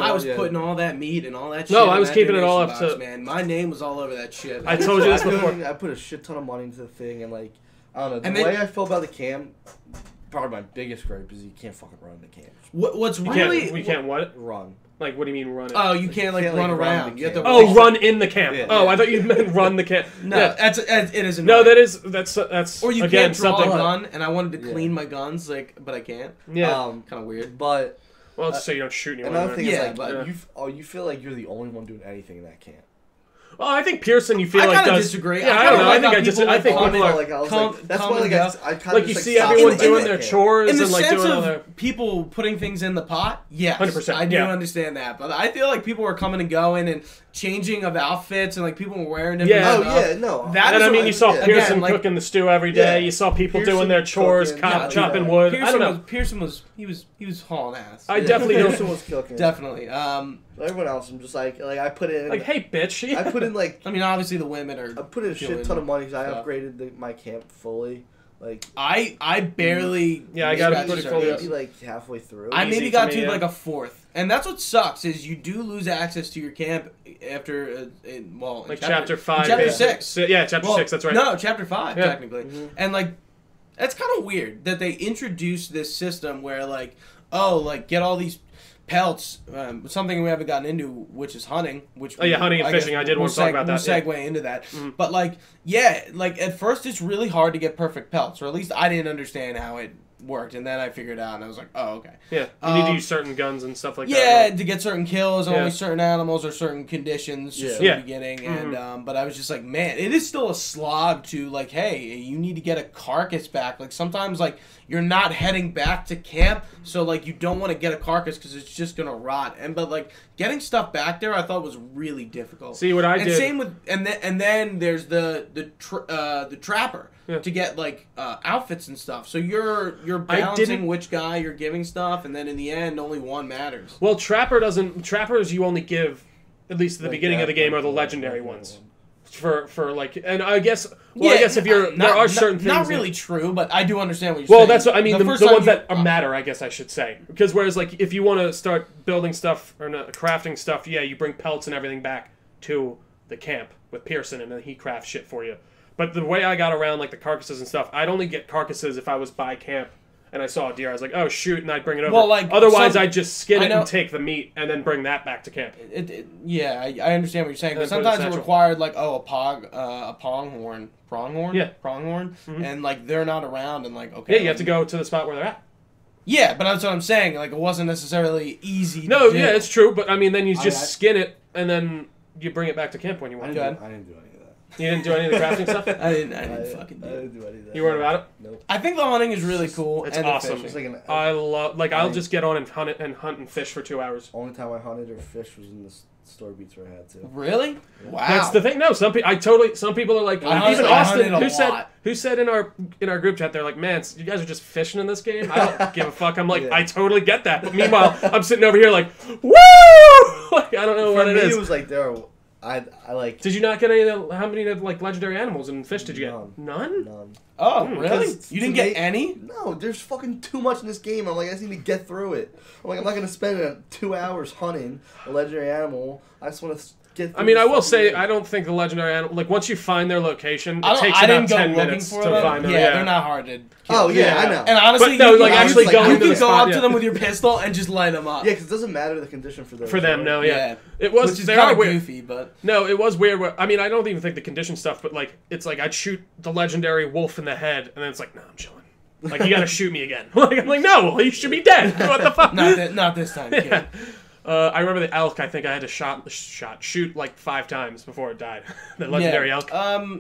I was Yeah. putting all that meat and all that shit. No, I in was that keeping it all donation up box, to- man. My name was all over that shit. I told you this I put- before. I put a shit ton of money into the thing, and like I don't know. The And then- way I feel about the camp, probably my biggest gripe is you can't fucking run the camp. What's You really can't. We can't what? Run. Like, what do you mean run it? Oh, you can't like can't, run like, run around. the You have to. camp. Oh, run in the camp. Yeah. Oh, I thought you meant run the camp. No, Yeah. it is. No, annoying. that's Or you again can't draw something. a gun, and I wanted to Yeah. clean my guns, like, but I can't. Yeah. Kind of weird. But Well, it's so you don't shoot anyone. another right? thing Yeah, is but- like you feel like you're the only one doing anything in that camp. Well, I think Pearson, you feel I like kinda does. disagree. Yeah, I I don't kinda know. like I think how I just. people, I like, think come people in- are like I was come- like that's come why like and I go. kind of like you just, see stopped everyone in doing that their camp. chores In the and like sense doing all of their. people putting things in the pot, yes, 100%, I do yeah. understand that. But I feel like people were coming and going and changing of outfits, and like people were wearing different Yeah. Oh stuff. yeah, no. That And is I mean, what- you saw yeah. Pearson Again, like- cooking the stew every day. Yeah. You saw people Pearson doing their chores, cooking, yeah, chopping yeah. wood. I don't know. Pearson was he was hauling ass. I definitely don't. Pearson was cooking. Definitely. Everyone else, I'm just like I put in Like, hey, bitch. I put in like I mean, obviously the women are. I put in a shit doing ton of money because I stuff. upgraded my camp fully. Like I barely. Yeah, I got it scratched pretty the fully surface. maybe like halfway through. I Easy maybe for got me, to yeah. like a fourth, and that's what sucks is you do lose access to your camp after in Like chapter 5. chapter yeah. 6. Yeah, chapter Well, 6. That's right. No, chapter 5 Yeah. technically, and like that's kind of weird that they introduced this system where like like get all these pelts, something we haven't gotten into, which is hunting. Which Oh, yeah, hunting and guess fishing. I did want to talk about that, We'll yeah. segue into that, but like yeah, like at first it's really hard to get perfect pelts, or at least I didn't understand how it worked, and then I figured it out, and I was like, oh, okay. Yeah, you need to use certain guns and stuff like that. Yeah, Right? to get certain kills, only certain animals or certain conditions just in the beginning. And but I was just like, man, it is still a slog to, like, hey, you need to get a carcass back. Like, sometimes, like, you're not heading back to camp, so, like, you don't want to get a carcass because it's just going to rot. But, like, getting stuff back there I thought was really difficult. See, what I did... Same with... And then there's the trapper. Yeah. To get like outfits and stuff, so you're balancing which guy you're giving stuff, and then in the end, only one matters. Well, trappers you only give, at least at the beginning of the game, are the legendary ones. For like, and I guess if you're there are certain things. Not really true, but I do understand what you're saying. Well, that's what I mean. The ones that matter, I guess I should say, because whereas like if you want to start building stuff or crafting stuff, yeah, you bring pelts and everything back to the camp with Pearson, and then he crafts shit for you. But the way I got around, like, the carcasses and stuff, I'd only get carcasses if I was by camp and I saw a deer. I was like, oh, shoot, and I'd bring it over. Well, like, otherwise, I'd just skin it and take the meat and then bring that back to camp. Yeah, I understand what you're saying. But sometimes it required, like, a pronghorn. Pronghorn? Yeah. Pronghorn? Mm-hmm. And, like, they're not around and, like, okay. Yeah, you have to go to the spot where they're at. Yeah, but that's what I'm saying. Like, it wasn't necessarily easy to do. Yeah, it's true, but, I mean, then you just skin it and then you bring it back to camp when you want. I didn't do any of that. You didn't do any of the crafting stuff? I didn't fucking do it. I didn't do any of that. You weren't about it? Nope. I think the hunting is really cool. It's awesome. I love, like, I'll just get on and hunt and fish for 2 hours. Only time I hunted or fished was in the store beats where I had to. Really? Yeah. Wow. That's the thing. No, some people are like, even Austin, who said in our group chat, they're like, man, you guys are just fishing in this game. I don't give a fuck. I'm like, I totally get that. But meanwhile, I'm sitting over here like, woo! Like, I don't know what it is. It was like I like. Did you not get any of the, how many like legendary animals and fish did you get? None? Oh, really? You didn't get any? No, there's fucking too much in this game. I'm like, I just need to get through it. I'm like, I'm not gonna spend 2 hours hunting a legendary animal. I just want to get through I mean, I will say, I don't think the legendary animal, like, once you find their location, it takes about 10 minutes to find them. Yeah, they're not hard to kill. Oh, yeah, I know. And honestly, but no, like, actually going to the spot, you can go up to them with your pistol and just light them up. Yeah, because it doesn't matter the condition for them. For them, no, yeah. It was, which is kind of goofy, but... No, it was weird. I mean, I don't even think the condition stuff, but, like, it's like, I'd shoot the legendary wolf in the head, and then it's like, no, I'm chilling. Like, you gotta shoot me again. Like, I'm like, no, you should be dead. What the fuck? Not this time, kid. Yeah. I remember the elk. I think I had to shoot like 5 times before it died. The legendary elk.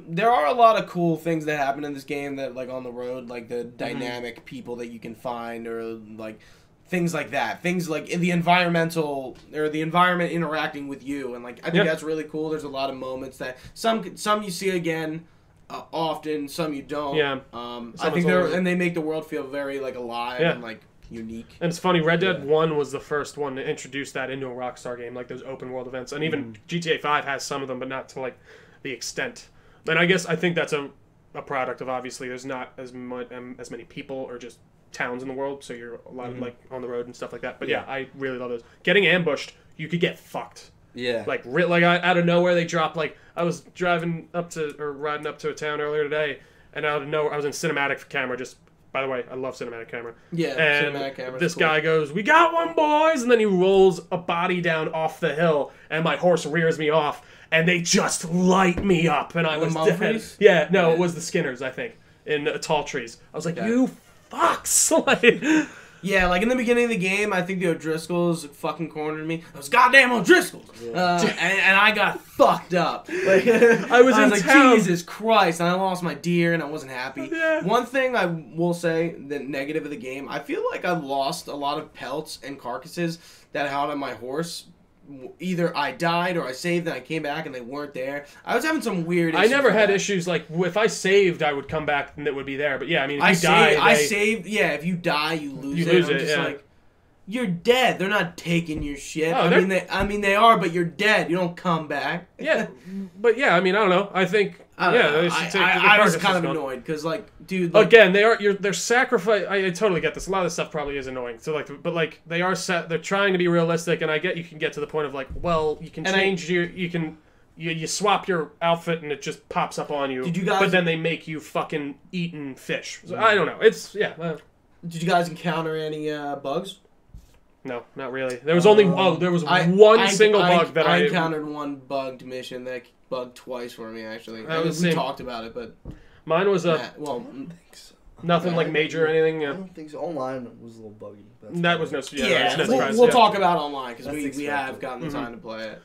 There are a lot of cool things that happen in this game that, like, on the road, like the dynamic people that you can find, or like things like that. Things like in the environment interacting with you, and like I think that's really cool. There's a lot of moments that some you see again. Often, some you don't. Yeah. I think they make the world feel very like alive and like unique. And it's funny, Red Dead 1 was the first one to introduce that into a Rockstar game, like those open world events. And even GTA 5 has some of them, but not to like the extent. And I think that's a product of, obviously there's not as many people or just towns in the world, so you're a lot of like on the road and stuff like that. But yeah, I really love those. Getting ambushed, you could get fucked. Yeah. Like out of nowhere they dropped, like, I was riding up to a town earlier today, and out of nowhere I was in cinematic camera. Just, by the way, I love cinematic camera. Yeah, and cinematic camera. This guy goes, "We got one, boys!" And then he rolls a body down off the hill, and my horse rears me off, and they just light me up, and I was dead. Yeah, no, it was the Skinners, I think, in tall trees. I was like, you fucks! Like, yeah, like in the beginning of the game, I think the O'Driscolls fucking cornered me. Those goddamn O'Driscolls! Yeah. And I got fucked up. Like, I was like, Jesus Christ, and I lost my deer, and I wasn't happy. Yeah. One thing I will say, the negative of the game, I feel like I lost a lot of pelts and carcasses that I had on my horse. Either I died or I saved and I came back and they weren't there. I was having some weird issues. I never had issues like, if I saved, I would come back and it would be there. But yeah, I mean, if you die... I saved, yeah, if you die, you lose it. I'm just like, you're dead. They're not taking your shit. Oh, I mean, they are, but you're dead. You don't come back. Yeah, but yeah, I mean, I don't know. I think... I was kind of annoyed because, like, dude. Like, again, they're sacrifice. I totally get this. A lot of this stuff probably is annoying. So like, but like they are they're trying to be realistic, and I get you can get to the point of like, well, you can change you swap your outfit and it just pops up on you. Did you guys? But then they make you fucking eating fish. So, I don't know. It's Did you guys encounter any bugs? No, not really. There was only one single bug that I encountered. One bugged mission that bugged twice for me actually. We talked about it, but mine was well, Nothing like major or anything. I Yeah. don't think so. Online was a little buggy. That was no. Yeah, Yeah, that's no surprise. we'll yeah. talk about online because That's we have expected. gotten the time to play it.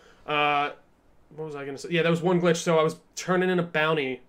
What was I gonna say? Yeah, there was one glitch. So I was turning in a bounty,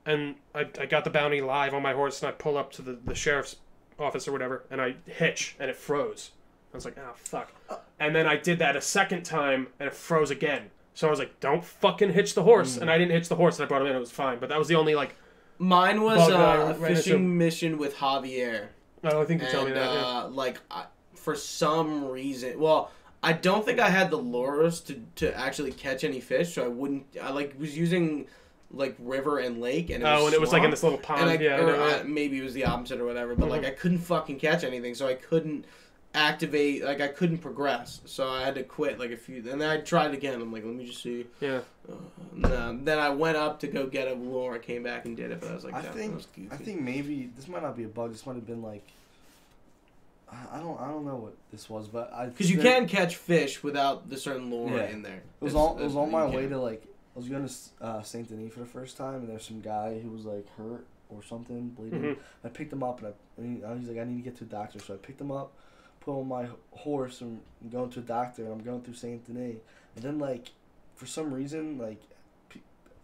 and I got the bounty live on my horse, and I pull up to the sheriff's office or whatever, and I hitch, and it froze. I was like, oh fuck. And then I did that a second time, and it froze again. So I was like, don't fucking hitch the horse. And I didn't hitch the horse, and I brought him in. It was fine. But that was the only like. Mine was Bug that I a ran into. fishing mission with Javier. Oh, I think you told me And, that. Yeah. for some reason, well, I don't think I had the lures to actually catch any fish, so I was using like river and lake, and It was like in this little and pond. maybe it was the opposite or whatever, but like I couldn't fucking catch anything, so I couldn't activate, like I couldn't progress, so I had to quit like a few, and then I tried again. I'm like, let me just see. Yeah. No. Then I went up to go get a lure. I came back and did it, but I was like, I that was goofy. think maybe this might not be a bug. This might have been like. I don't know what this was, but Because you can catch fish without the certain lure Yeah. in there. It was on my way to like I was going to Saint Denis for the first time, and there's some guy who was like hurt or something, bleeding. Mhm. I picked him up, and he's like, I need to get to a doctor, so I picked him up, put him on my horse, and I'm going to a doctor, and I'm going through Saint Denis, and then like for some reason like.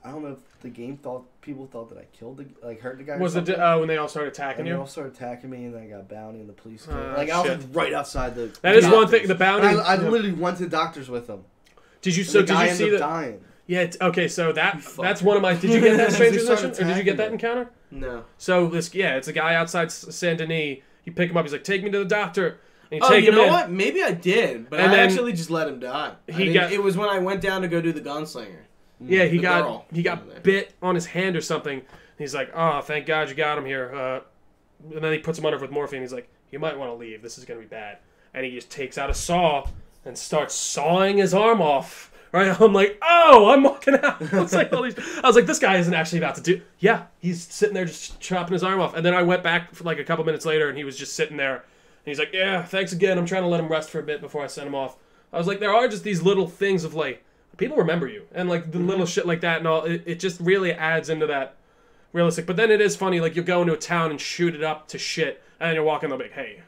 I don't know if the game people thought that I hurt the guy. Was it when they all started attacking and you? they all started attacking me, and then I got bounty, and the police came. I was shit. like right outside the. That is one doctors. thing. The bounty. And I literally went to the doctors with him. Did you? And So the did guy you see ended that? up dying. Yeah. Okay. So that's fuck. one of my. Did you get that They Strangers started mission, or did you get that attacking encounter? No. So it's a guy outside Saint Denis. You pick him up. He's like, take me to the doctor. And you Oh, take you him know in. what? Maybe I did, but And I then actually just let him die. he got- It was when I went down to go do the gunslinger. Yeah, he The got girl. bit on his hand or something. He's like, oh, thank God you got him here. And then he puts him under with morphine. He's like, you might want to leave. This is going to be bad. And he just takes out a saw and starts sawing his arm off. Right? I'm like, oh, I'm walking out. I was like, this guy isn't actually about to do. Yeah, he's sitting there just chopping his arm off. And then I went back for like a couple minutes later, and he was just sitting there. And he's like, yeah, thanks again. I'm trying to let him rest for a bit before I send him off. I was like, there are just these little things of like, people remember you, and like the little shit like that and all. It just really adds into that realistic. But then it is funny, like you'll go into a town and shoot it up to shit, and then you're walking, they'll be like, hey,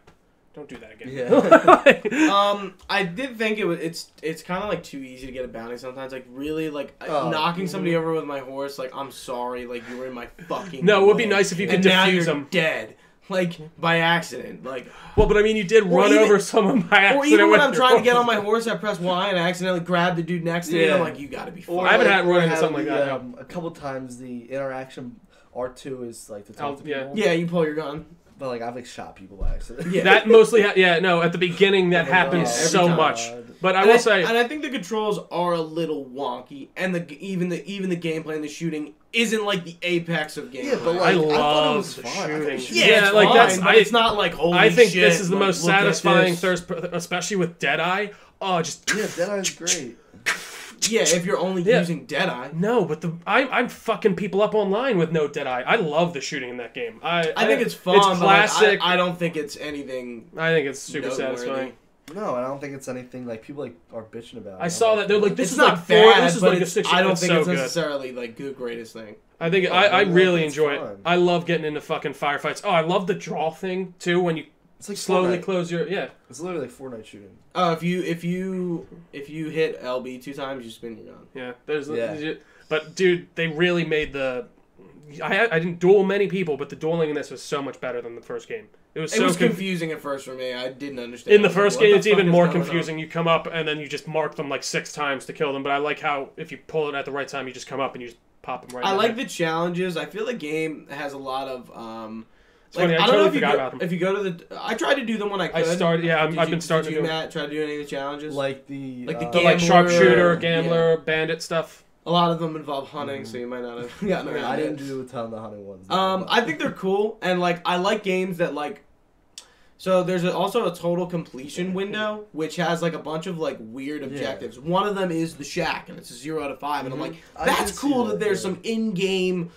don't do that again. Yeah. I did think it's kind of like too easy to get a bounty sometimes. Like really, like Oh. knocking somebody over with my horse. Like I'm sorry, like you were in my fucking. No, it would be way. nice if you could And now defuse you're them. dead, like by accident, like. Well, but I mean, you did run even- over someone by accident. Or even when with I'm your trying to get horse. on my horse, I press Y and I accidentally grab the dude next to me. And I'm Yeah. like, you gotta be. Or I haven't had or run into have something like the, that, A couple times the interaction R2 is like to talk to yeah. people. Yeah, you pull your gun. But like I've like shot people by accident. Yeah. That mostly, at the beginning that Oh my happens God. so Every time. much. But I And will say, and I think the controls are a little wonky, and even the gameplay and the shooting isn't like the apex of gameplay. Yeah, but I like, thought it love was the fun. I thought shooting. the shooting yeah, Yeah, it's like, fine, that's- but it's not like holy I think shit, this is the like, most look at satisfying this. especially with Deadeye. Oh, just Yeah, Deadeye's great. Yeah, if you're only Yeah. using Deadeye. no, but I'm fucking people up online with no Deadeye. I love the shooting in that game. I think it's fun. It's but, like, classic. I don't think it's anything. I think it's super noteworthy. satisfying. No, I don't think it's anything like people like are bitching about. I saw that they're like, this It's is not like bad, this is but like a it's, 6. I don't it's think so it's good. necessarily like the greatest thing. I think Oh, I no, really it's enjoy it. fun. I love getting into fucking firefights. Oh, I love the draw thing too when you It's like slowly Fortnite. close your It's literally like Fortnite shooting. Oh, if you hit LB 2 times, you spin your gun. Yeah, there's Yeah. but dude, they really made the. I didn't duel many people, but the dueling in this was so much better than the first game. It was It so was conf- confusing at first for me. I didn't understand. In the I was like, first what game, the it's fuck even is more going on? confusing. You come up and then you just mark them like 6 times to kill them. But I like how if you pull it at the right time, you just come up and you just pop them right. I in like there. the challenges. I feel the game has a lot of. It's funny, I don't totally know if you forgot go, about them. if you go to the. I tried to do them when I could. I've been starting Did to you, do Matt, try to do any of the challenges? Like the Like the the, game- like Gambler, sharpshooter, gambler, bandit stuff. a lot of them involve hunting, so you might not have gotten around I it. didn't do a ton of the hunting ones. I think they're cool, and like I like games that like. So there's also a total completion window, which has like a bunch of like weird objectives. One of them is the shack, and it's a 0 out of 5, and I'm like, I that's did see cool that, that there's yeah. some in-game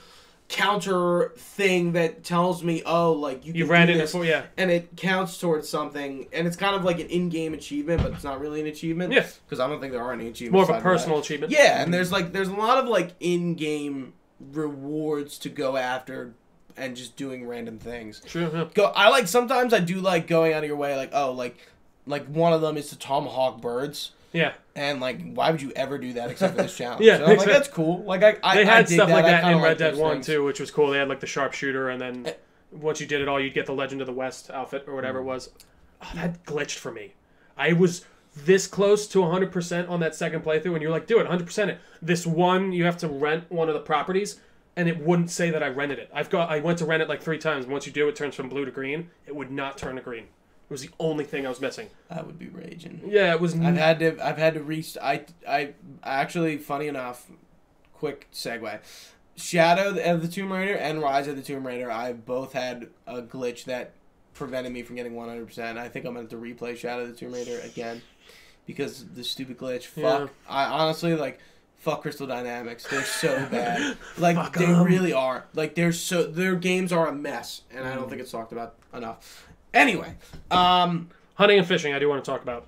counter thing that tells me, oh, like you You can ran do into this, yeah. and it counts towards something, and it's kind of like an in-game achievement, but it's not really an achievement. Yeah. Because I don't think there are any achievements. More of a aside from that. personal achievement. Yeah, and there's a lot of like in-game rewards to go after and just doing random things. Sure. Yeah. Sometimes I do like going out of your way, like one of them is to tomahawk birds. Yeah. And like, why would you ever do that except for this challenge? Yeah, so I'm like, that's cool. Like they had stuff like that in Red Dead Dead 1 too, which was cool. They had like the sharpshooter, and then once you did it all, you'd get the Legend of the West outfit or whatever it was. Oh, that glitched for me. I was this close to 100% on that second playthrough, and you're like, do it, 100% it. This one, you have to rent one of the properties, and it wouldn't say that I rented it. I went to rent it like 3 times, and once you do, it turns from blue to green. It would not turn to green. It was the only thing I was missing. I would be raging. Yeah, it was. I've had to reach. I actually, funny enough, quick segue. Shadow of the Tomb Raider and Rise of the Tomb Raider, I both had a glitch that prevented me from getting 100%. I think I'm going to replay Shadow of the Tomb Raider again because the stupid glitch. Fuck. Yeah. I honestly fuck Crystal Dynamics. They're so bad. Like Fuck they 'em. really are. Like their games are a mess, and I don't think it's talked about enough. Anyway, hunting and fishing, I do want to talk about.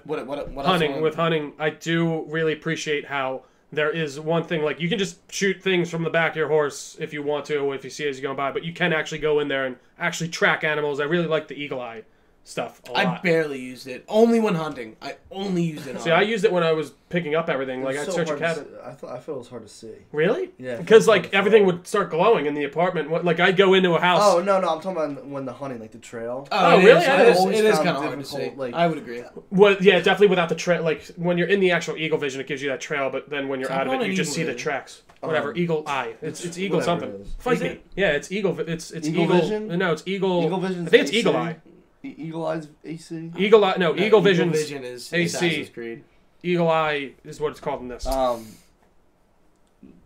What hunting. else? With hunting, I do really appreciate how there is one thing, like, you can just shoot things from the back of your horse if you want to, if you see it as you're going by, but you can actually go in there and actually track animals. I really like the eagle eye stuff a lot. I barely used it. Only when hunting. I only used it. See, I used it when I was picking up everything. Like, I'd search a cat. I felt it was hard to see. Really? Yeah. Because, like, everything would start glowing in the apartment. Like, I'd go into a house. Oh, no, I'm talking about when the hunting, like the trail. Oh, really? It is found kind of hard to see. difficult, like- I would agree. Well, yeah, definitely without the trail. Like, when you're in the actual eagle vision, it gives you that trail, but then when you're out of it, you just see the tracks. Whatever, eagle eye. It's eagle something. it is. Fight Is me. it? Yeah, it's eagle. It's Eagle eagle. vision? No, it's eagle. Eagle Vision's I think it's AC? eagle eye. Eagle Eyes AC? Eagle eye. No, Eagle Vision's Vision is AC. Assassin's Creed. Eagle eye is what it's called in this.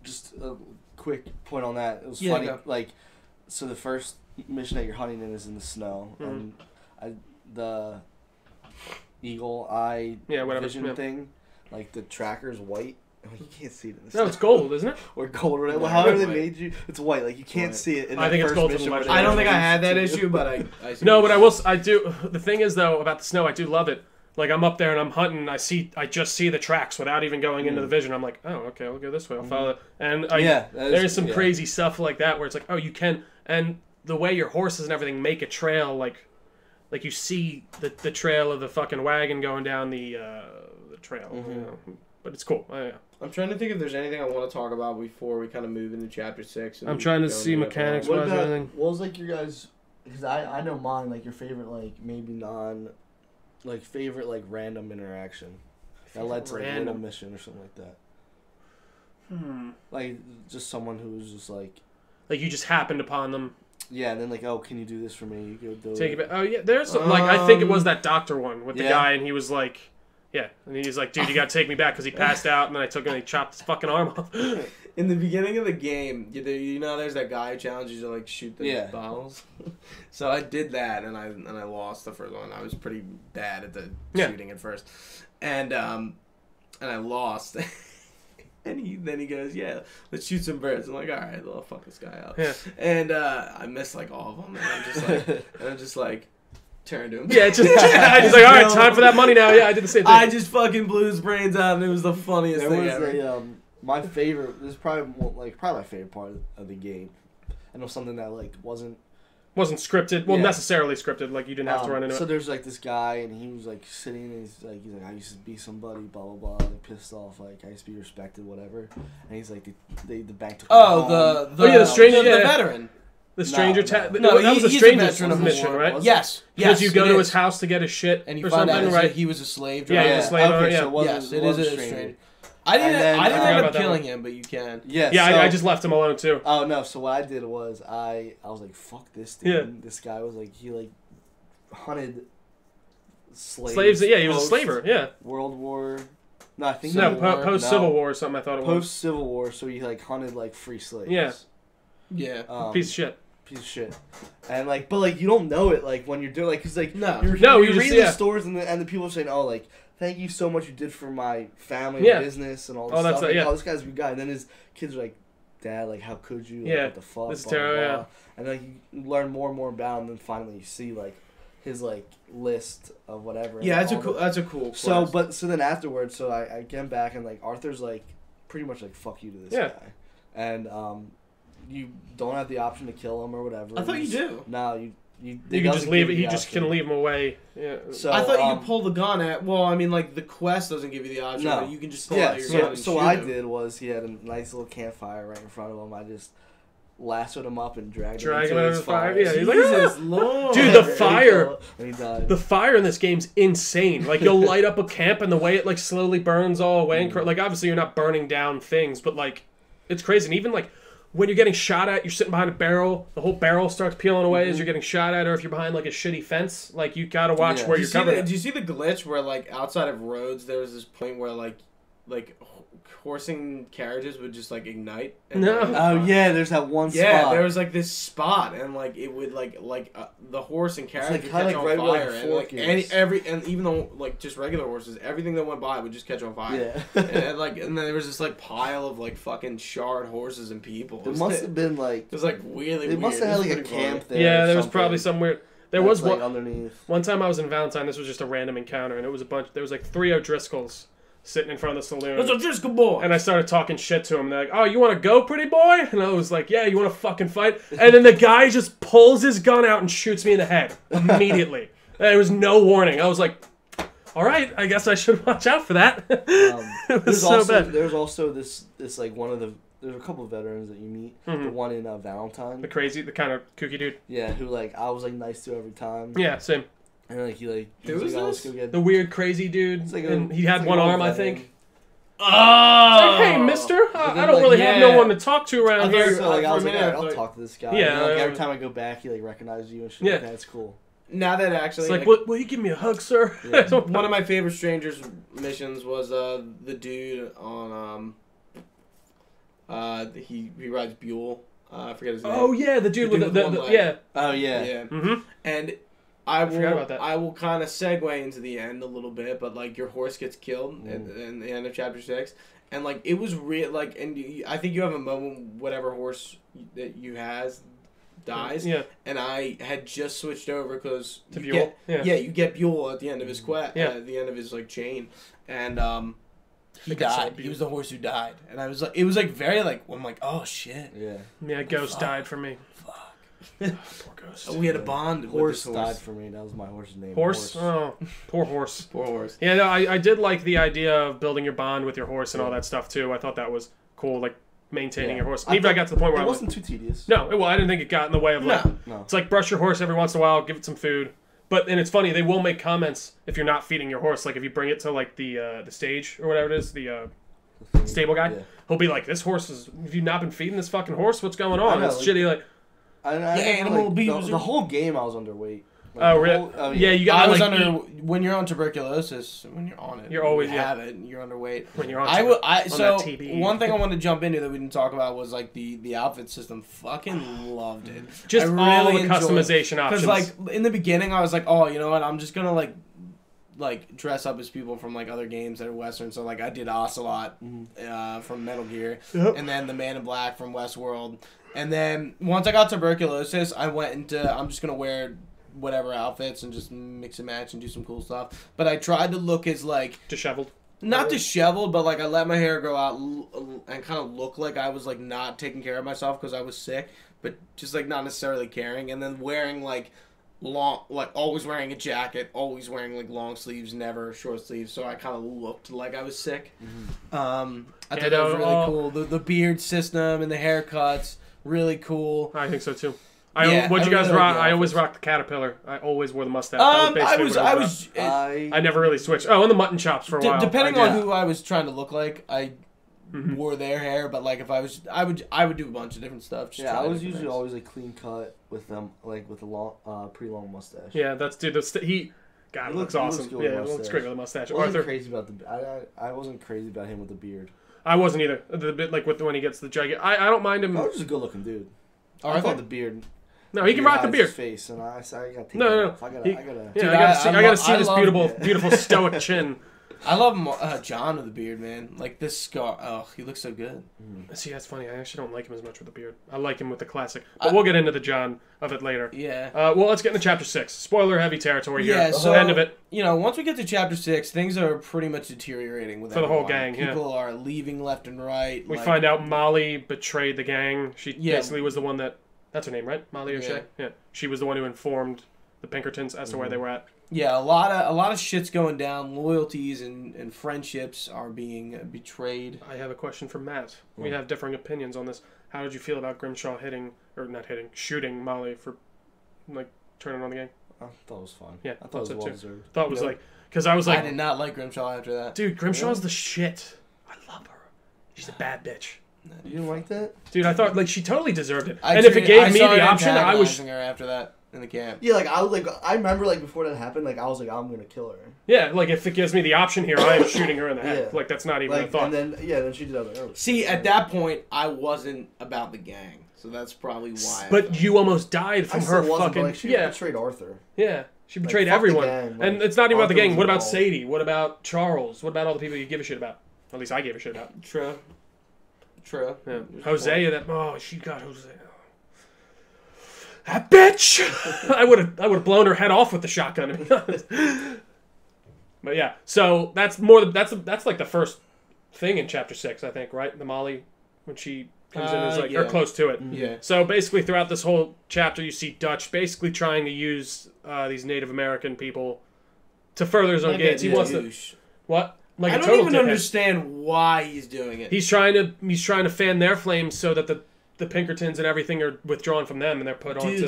Just a quick point on that. It was Yeah, funny. go. Like, so the first mission that you're hunting in is in the snow, and the eagle eye whatever, vision thing, like the tracker's white. You can't see it in the No, snow. it's gold, isn't it? Or gold, or whatever. No, However it's they white. made you, it's white. Like you can't White. see it. In I that think it's first gold from mission the where legend. they I don't think I introduced had that it to issue, you. but I see No, what but you're I do. The thing is, though, about the snow, I do love it. Like, I'm up there and I'm hunting. I just see the tracks without even going into the vision. I'm like, oh, okay, I'll go this way. I'll follow it. And there's some crazy stuff like that where it's like, oh, you can. And the way your horses and everything make a trail, like you see the trail of the fucking wagon going down the trail. You know? But it's cool. Yeah. I'm trying to think if there's anything I want to talk about before we kind of move into chapter 6. I'm trying to see mechanics. What wise about everything. what was like your guys? Because I know mine. Like your favorite, like maybe favorite like random interaction that led to like a little mission or something like that. Like just someone who was just like you just happened upon them. Yeah, and then like, oh, can you do this for me? You go do Take it. it back. Oh yeah, there's some, like I think it was that doctor one with the Yeah. guy, and he was like, yeah, and he's like, dude, you gotta take me back because he passed out, and then I took him and he chopped his fucking arm off. In the beginning of the game, you know, there's that guy who challenges you to like shoot the bottles. So I did that, and I lost the first one. I was pretty bad at the shooting at first, and I lost. And then he goes, yeah, let's shoot some birds. I'm like, all right, I'll fuck this guy up. Yeah. And I missed like all of them, and I'm just like, turned to him. Yeah, I just like, all right, time for that money now. Yeah, I did the same thing. I just fucking blew his brains out, and it was the funniest There thing was ever. my favorite. This is probably my favorite part of the game. I know something that like wasn't scripted. Well, necessarily scripted. Like you didn't have to run into so it. there's like this guy, and he was like sitting, and he's like, I used to be somebody, blah blah blah, like pissed off, like I used to be respected, whatever. And he's like, the bank took him home. the stranger, the yeah. veteran. The stranger. No, that was a he's a stranger veteran of mission, war. right? Yes. Because you go it to is. his house to get his shit And you or find something, out right? he was a slave Yeah, driver. he was a slave owner, Okay, yeah. so Yes, it is a stranger. I And then- didn't I forgot end about up that killing one. him, but you can. Yeah, Yeah, so, I just left him alone too. Oh no! So what I did was I was like, fuck this dude. Yeah. This guy was like, he like hunted Slaves. Yeah, he was a slaver. Yeah. World War. No, I think No, War. post Civil War or something. I thought it was. Post Civil War, so he like hunted like free slaves. Yeah. Yeah. Piece of shit. Piece of shit. And like, but like you don't know it like when you're doing like, cause like No. you're No, you just- reading yeah. the stories and the people are saying, oh like, thank you so much you did for my family Yeah. and business and all this Oh, that's stuff. it, Like, yeah. oh, this guy's a good guy. And then his kids are like, Dad, like how could you? Like, Yeah. What the fuck? This is blah, blah, terrible, blah. yeah. And then you learn more and more about him, and then finally you see like his like list of whatever. Yeah, and that's all that's a cool. So, quest. so then afterwards, so I get him back, and like Arthur's like pretty much like fuck you to this Yeah. guy, and you don't have the option to kill him or whatever. I thought you do. No, you You can just leave it. He just can leave him away. Yeah. So I thought you could pull the gun at. Well, I mean, like the quest doesn't give you the option. No. But you can just pull out your gun and So shoot what I him. did was he had a nice little campfire right in front of him. I just lassoed him up and dragged him Drag into him out of his the fire. fire. Yeah, he's like, Jesus "Ah!" Lord. Dude, the fire. And he died. The fire in this game's insane. Like, you'll light up a camp, and the way it, like, slowly burns all away. And like, obviously, you're not burning down things, but, like, it's crazy. And even, like, when you're getting shot at, you're sitting behind a barrel, the whole barrel starts peeling away as you're getting shot at, or if you're behind, like, a shitty fence, like, you gotta watch where you're covering. Do you see the glitch where, like, outside of roads, there was this point where, like horsing carriages would just like ignite. And, No. like, Oh yeah, there's that one spot. yeah, there was like this spot, and like it would the horse and carriage like would kinda catch like on right where fire, the and fork like is. and even though like just regular horses, everything that went by would just catch on fire. Yeah. and then there was this like pile of like fucking charred horses and people. It must have been like. It was like really. It must have had like a It was pretty camp funny. there. Yeah, or there was something probably some weird. There that's, was like, one. underneath. One time I was in Valentine. This was just a random encounter, and it was a bunch. There was like 3 O'Driscolls sitting in front of the saloon. That's a Driscoll boy. And I started talking shit to him. They're like, "Oh, you want to go, pretty boy?" And I was like, "Yeah, you want to fucking fight?" And then the guy just pulls his gun out and shoots me in the head immediately. There was no warning. I was like, "All right, I guess I should watch out for that." It was so bad. There's also this like one of the. There's a couple of veterans that you meet. Mhm. The one in Valentine. The kind of kooky dude. Yeah, who like I was like nice to every time. Yeah, same. And like he like. Who was was like, "Oh, this? let's go get." The weird, crazy dude. It's like And he it's had like one an old arm, I veteran. think. Oh, It's like, "Hey, mister, I don't really have no yeah. one to talk to around I here." thought So like for I a was like, minute, "Alright, I I'll thought- talk to this guy." Yeah, And, like, every uh, time I go back, he like recognizes you and shit. Yeah. Like that. It's cool. Now that actually, It's like, like, will you give me a hug, sir? Yeah. one of my favorite strangers missions was the dude on he rides Buell. I forget his name. Oh yeah, the dude The with dude with one leg. yeah. Oh yeah. Yeah. Mm-hmm. And I forgot will about that. I will kind of segue into the end a little bit, but like your horse gets killed Mm. in the end of chapter 6, and like it was real. Like, and I think you have a moment whatever horse that you has dies. Yeah. And I had just switched over because To Buell. Yeah. you get Buell at the end of his quest, Yeah. at the end of his like chain, and he think I saw died. He Buell. was the horse who died, and I was like, it was like very like I'm like, oh shit, Yeah. Yeah, Ghost died for me. fuck. Poor Ghost. We had a bond Horse with this died horse. for me. That was my horse's name. Horse? Oh, poor horse. Poor horse. Yeah, no, I did like the idea of building your bond with your horse and all that stuff too. I thought that was cool, like maintaining Yeah. your horse. I Even I thought- got to the point where It I was wasn't too tedious. no, well, I didn't think it got in the way of like No. No. it's like brush your horse every once in a while, give it some food. But and it's funny, they will make comments if you're not feeding your horse. Like if you bring it to like the stage or whatever it is, the stable guy, Yeah. he'll be like, "This horse is. Have you not been feeding this fucking horse? What's going I on?" know, It's like- shitty. Like, I animal abuse the or- whole game I was underweight. Like, oh, the really? whole- Yeah, you got I to was like under eat when you're on tuberculosis. When you're on it, You're always- you yeah. have it. You're underweight. when you're on. I will. I on so that TB. one thing I wanted to jump into that we didn't talk about was like the outfit system. Fucking loved it. just I all really the enjoyed- customization options. Because like in the beginning, I was like, oh, you know what? I'm just gonna like dress up as people from like other games that are Western. So like I did Ocelot from Metal Gear, Yep. and then the Man in Black from Westworld. And then once I got tuberculosis, I went into I'm just gonna wear whatever outfits and just mix and match and do some cool stuff. But I tried to look as like disheveled. not disheveled, but like I let my hair grow out and kind of look like I was like not taking care of myself because I was sick, but just like not necessarily caring. And then wearing like long, like always wearing a jacket, always wearing like long sleeves, never short sleeves. So I kind of looked like I was sick. I thought that was really cool. The beard system and the haircuts, really cool. I think so too. Yeah, what'd you I guys really rock? like the I always outfits. rocked the caterpillar. I always wore the mustache. That was I basically was what I rocked. was I never really switched. Oh, and the mutton chops for a while. depending I on did. who I was trying to look like, I Mhm. wore their hair. But like if I was, I would do a bunch of different stuff. Just Yeah, try I was different usually things. always like clean cut with them, like with a long, pretty long mustache. Yeah, that's dude. He, God, He it looks looks- he looks awesome. good with Yeah, a it looks mustache. great with a mustache. I wasn't Arthur, crazy about I wasn't crazy about him with the beard. I wasn't either. The bit like when he gets the jacket. I don't mind him. I was just a good looking dude. I Arthur? thought the beard. No, he can rock the hides beard. his face, and I gotta take No, that no, off. I He- gotta. Yeah, Dude, I gotta see I this love- beautiful, yeah. beautiful stoic chin. I love John with the beard, man. Like this scar. Oh, he looks so good. See, that's funny. I actually don't like him as much with the beard. I like him with the classic. But we'll get into the John of it later. Yeah. Well, let's get into chapter 6. Spoiler heavy territory here. Yeah. So end of it. Once we get to chapter 6, things are pretty much deteriorating with For the whole everyone. gang. People are leaving left and right. We find out Molly betrayed the gang. She Yeah. basically was the one that. That's her name, right? Molly O'Shea. Yeah. She was the one who informed the Pinkertons as to where they were at. Yeah, a lot of shit's going down. Loyalties and friendships are being betrayed. I have a question for Matt. We have differing opinions on this. How did you feel about Grimshaw shooting Molly for, like, turning on the gang? I thought it was fine. Yeah, I thought it was so well too. deserved. Thought it was like, because I was like, I did not like Grimshaw after that. dude, Grimshaw's the shit. I love her. She's a bad bitch. You didn't like that? Dude, I thought, like, she totally deserved it. And if it gave me the option, I was... her after that in the camp. Yeah, I remember, before that happened, I was like, I'm gonna kill her. Yeah, like, if it gives me the option here, I am shooting her in the head. Yeah. Like, that's not even a thought. And then she did other. See, at that point, I wasn't about the gang, so that's probably why. But you almost died from her fucking... She betrayed Arthur. Yeah, she betrayed fuck the everyone. gang, And it's not even about the Arthur gang. was What about involved. Sadie? What about Charles? What about all the people you give a shit about? At least I gave a shit about. True. Yeah. Hosea, she got Hosea. That bitch! I would have blown her head off with the shotgun, to be honest. But yeah, so that's like the first thing in chapter 6, I think, right? The Molly, when she comes in, is like, or close to it. Yeah. So basically, throughout this whole chapter, you see Dutch basically trying to use these Native American people to further his own gains. He wants to what? Like I a don't total even dickhead. understand why he's doing it. He's trying to fan their flames so that the Pinkertons and everything are withdrawn from them and they're put on to... He's a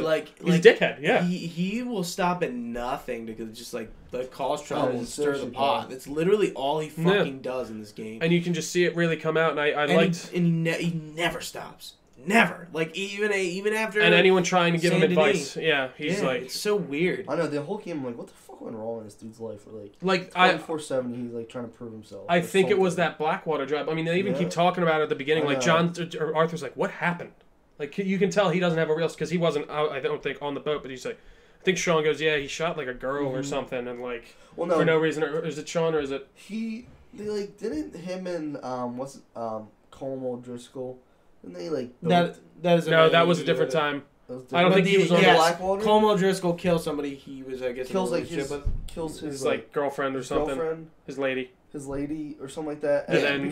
dickhead, yeah. He will stop at nothing to just, like cause trouble and stir the seriously pot. That's literally all he fucking does in this game. And you can just see it really come out, and I liked... He never stops. Never. Like, even after... And anyone trying to give him Saint-Denis. advice. Yeah, he's like... It's so weird. I know, the whole game, I'm like, what the fuck went wrong in this dude's life? Or, like 24/7, he's, like, trying to prove himself. I think it was that Blackwater job. I mean, they even keep talking about it at the beginning. Like, or Arthur's like, what happened? Like, you can tell he doesn't have a real... Because he wasn't, I don't think, on the boat, but he's like... I think Sean goes, yeah, he shot, like, a girl or something, and, like... Well, no, for no reason. Or is it Sean, or is it... Didn't him and, Colm O'Driscoll... Didn't they, like... That is that was a different time. I don't think he was on Blackwater. Colm O'Driscoll kills somebody he was, I guess... Kills his like girlfriend or something. Girlfriend, his lady or something like that. And then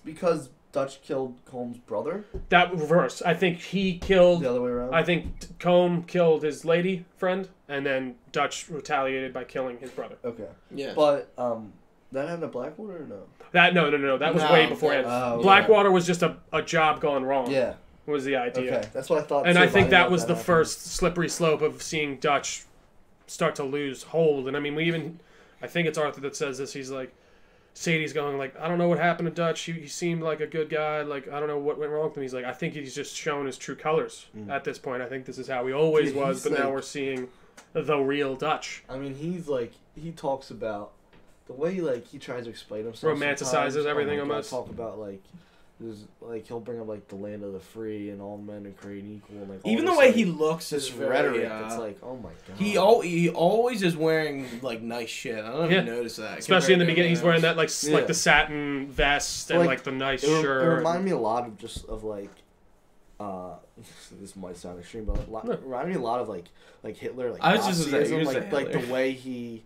because Dutch killed Colm's brother. That reverse. I think he killed... The other way around. I think Colm killed his lady friend, and then Dutch retaliated by killing his brother. Okay. Yeah. But that happened at Blackwater or no? No. That was way beforehand. Blackwater was just a job gone wrong. Yeah. Was the idea. Okay, that's what I thought. And too, I think that was that the happened. first slippery slope of seeing Dutch start to lose hold. And I mean, I think it's Arthur that says this. He's like, Sadie's going like, I don't know what happened to Dutch. He seemed like a good guy. Like, I don't know what went wrong with him. He's like, I think he's just showing his true colors at this point. I think this is how he always was, but now we're seeing the real Dutch. I mean, he talks about the way he tries to explain himself. Romanticizes everything almost. Talk about he'll bring up the land of the free and all men are created equal. And, even the way he looks is this very, rhetoric. It's like, oh my god. He always is wearing nice shit. I don't know if you notice that. Especially in the beginning, he's wearing that like the satin vest and the nice shirt. It reminded me a lot of this might sound extreme, but it reminded me a lot of Hitler. I was just Nazism, the way he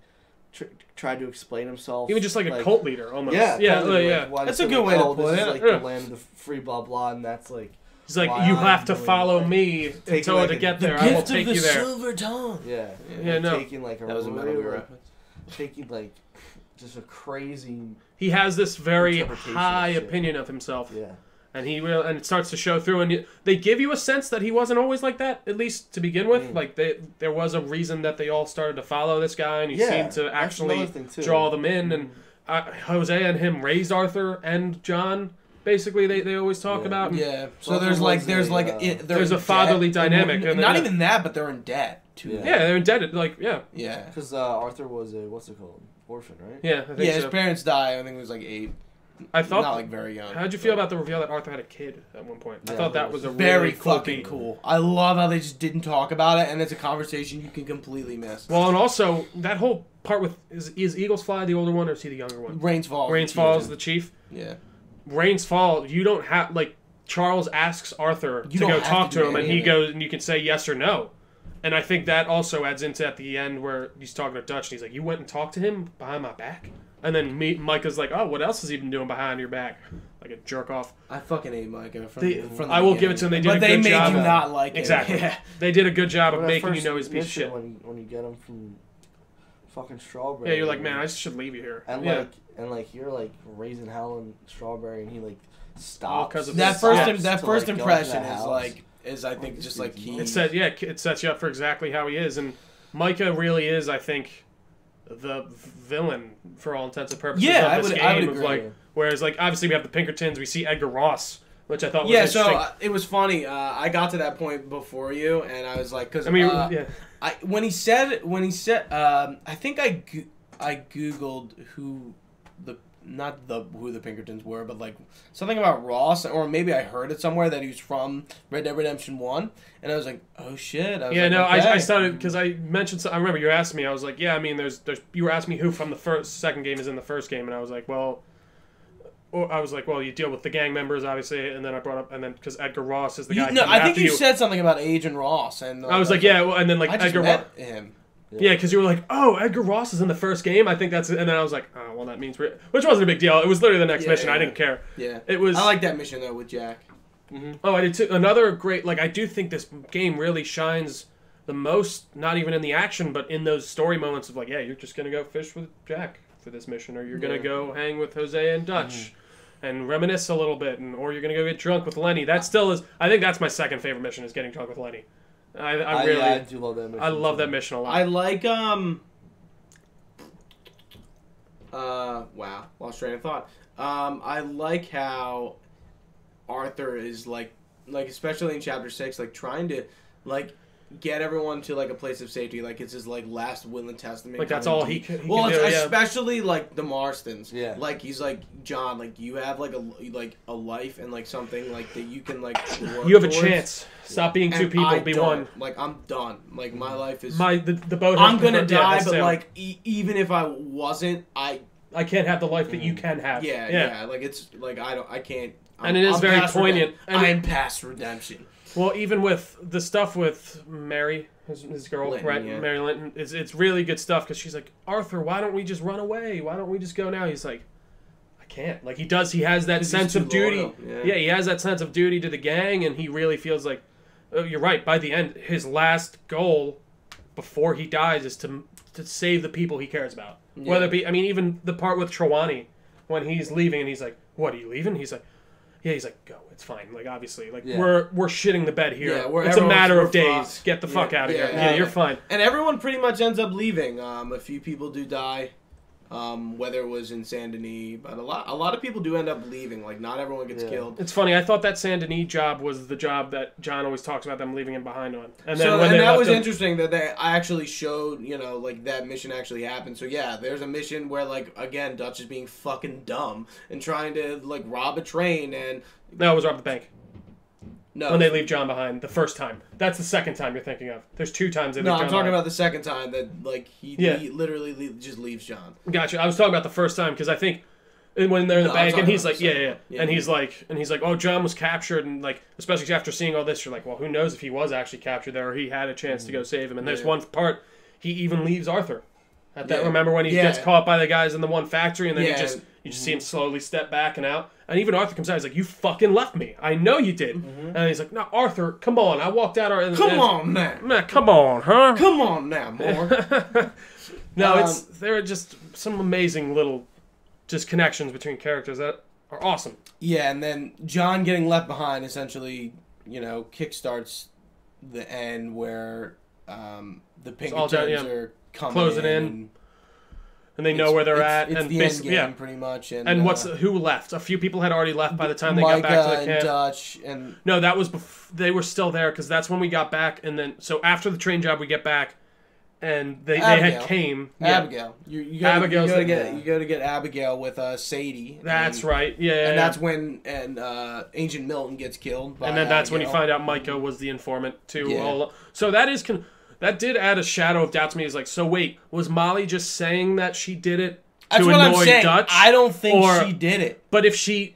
tried to explain himself. Even just like a cult leader, almost. Yeah. That's a good way to put it. This is the land of the free, blah blah, and that's like. He's like, you have to follow me to get there. I will take you there. Silver tongue. Yeah. No. Taking that was a Metal Gear reference. Taking just a crazy. He has this very high opinion of himself. Yeah. And it starts to show through, and they give you a sense that he wasn't always like that, at least to begin with. Like there was a reason that they all started to follow this guy, and he seemed to actually draw them in. And Hosea and him raised Arthur and John. Basically, they always talk about. Yeah. So there's a fatherly dynamic, and not even that, but they're in debt too. Yeah, they're indebted. Yeah. Because Arthur was a orphan, right? Yeah. I think his parents died. I think it was 8. I thought not like very young. How'd you feel about the reveal that Arthur had a kid at one point? I thought that was a very really cool fucking beat. cool. I love how they just didn't talk about it, and it's a conversation you can completely miss. Well, and also that whole part with is Eagles Fly the older one or is he the younger one? Rains Fall. Rains Falls the chief. Yeah. Rains Fall. You don't have like Charles asks Arthur to go talk to him, and he goes, and you can say yes or no. And I think that also adds into at the end where he's talking to Dutch, and he's like, "You went and talked to him behind my back." And then Micah's like, "Oh, what else has he been doing behind your back?" Like a jerk off. I fucking hate Micah. I will give it to them. They did a good job. But they made you not like it. Exactly. Yeah. They did a good job of making you know he's a piece of shit. When you get him from fucking Strawberry. Yeah, you're like, man, I should leave you here. And like you're like raising hell in Strawberry, and he like stops. That first impression is I think just like key. It sets you up for exactly how he is, and Micah really is, I think, the villain for all intents and purposes of this game. I would agree. Whereas, like, obviously we have the Pinkertons, we see Edgar Ross, which I thought was interesting. So it was funny. I got to that point before you, and I was like, because when he said, I think I googled who the Pinkertons were, but like something about Ross, or maybe I heard it somewhere that he was from Red Dead Redemption 1, and I was like, oh shit. I started because I mentioned. I remember you asked me. I was like, yeah, I mean, there's. You were asking me who from the second game is in the first game, and I was like, well. You deal with the gang members, obviously, and then I brought up, and then because Edgar Ross is the guy. I think you said something about Agent Ross, and I was like, yeah, well, and then like Edgar Ross. Him. Yeah, because you were like, oh, Edgar Ross is in the first game. I think that's it. And then I was like, oh, well, that means which wasn't a big deal. It was literally the next mission. I didn't care. Yeah, it was. I like that mission though with Jack. Mm-hmm. Oh, I did too. Another great, I do think this game really shines the most, not even in the action, but in those story moments of like, yeah, you're just gonna go fish with Jack for this mission, or you're gonna go hang with Jose and Dutch. And reminisce a little bit, or you're gonna go get drunk with Lenny. That still is. I think that's my second favorite mission is getting drunk with Lenny. I really do love that mission. I love that mission a lot. I like wow, lost train of thought. I like how Arthur is like especially in chapter 6, like trying to get everyone to like a place of safety, like it's his like last will and testament. Like that's all he can do. Especially like the Marstons. Yeah. Like he's like, John, like you have like a life and like something like that you can like work you have a towards. Chance. Stop being two people, be one. Like I'm done. Like my life is the boat. I'm gonna die, but like even if I wasn't, I can't have the life that you can have. Yeah. Like it's like I can't. And it is very poignant. I'm past redemption. Well, even with the stuff with Mary, his girl, Mary Linton, it's really good stuff because she's like, Arthur, why don't we just run away? Why don't we just go now? He's like, I can't. Like he has that sense of duty. Yeah, he has that sense of duty to the gang, and he really feels like, oh, you're right. By the end, his last goal before he dies is to save the people he cares about. Yeah. Whether it be, even the part with Trelawney when he's leaving, and he's like, what, are you leaving? He's like, yeah, he's like, go, it's fine. Like, obviously, we're shitting the bed here. Yeah, it's a matter of days. Get the fuck out of here. Yeah, you're fine. And everyone pretty much ends up leaving. A few people do die, whether it was in Saint Denis, but a lot of people do end up leaving. Like, not everyone gets killed. It's funny. I thought that Saint Denis job was the job that John always talks about them leaving him behind on. And then that was interesting that they actually showed, like that mission actually happened. So yeah, there's a mission where like again Dutch is being fucking dumb and trying to like rob a train and. No, it was rob the bank. No. When they leave John behind the first time. That's the second time you're thinking of. There's 2 times they leave John behind. No, I'm talking about the second time that like he literally just leaves John. Gotcha. I was talking about the first time because I think when they're in the bank and he's like, and he's like, oh, John was captured, and like, especially after seeing all this, you're like, well, who knows if he was actually captured there or he had a chance to go save him. And there's one part he even leaves Arthur. At that, remember when he gets caught by the guys in the one factory, and then you just see him slowly step back and out. And even Arthur comes out. He's like, "You fucking left me. I know you did." Mm-hmm. And he's like, "No, Arthur, come on. I walked out." Come on now. Man, come on, huh? Come on now, more. No, there are just some amazing little just connections between characters that are awesome. Yeah, and then John getting left behind essentially, kickstarts the end where the Pinkertons are coming closing in. And they know where they're at, it's and the end game, pretty much. And who left? A few people had already left by the time they got back to the camp. And Dutch and no, that was they were still there because that's when we got back. And then so after the train job, we get back, and they Abigail. had came. Abigail. You go Abigail's to the- get you go to get Abigail with Sadie. That's and, right. Yeah. And that's when Ancient Milton gets killed. By And then that's when you Abigail. find out Micah was the informant too. Yeah. So that is that did add a shadow of doubt to me. Is like, so wait, was Molly just saying that she did it That's to what I'm annoy saying. Dutch? I don't think Or- she did it. But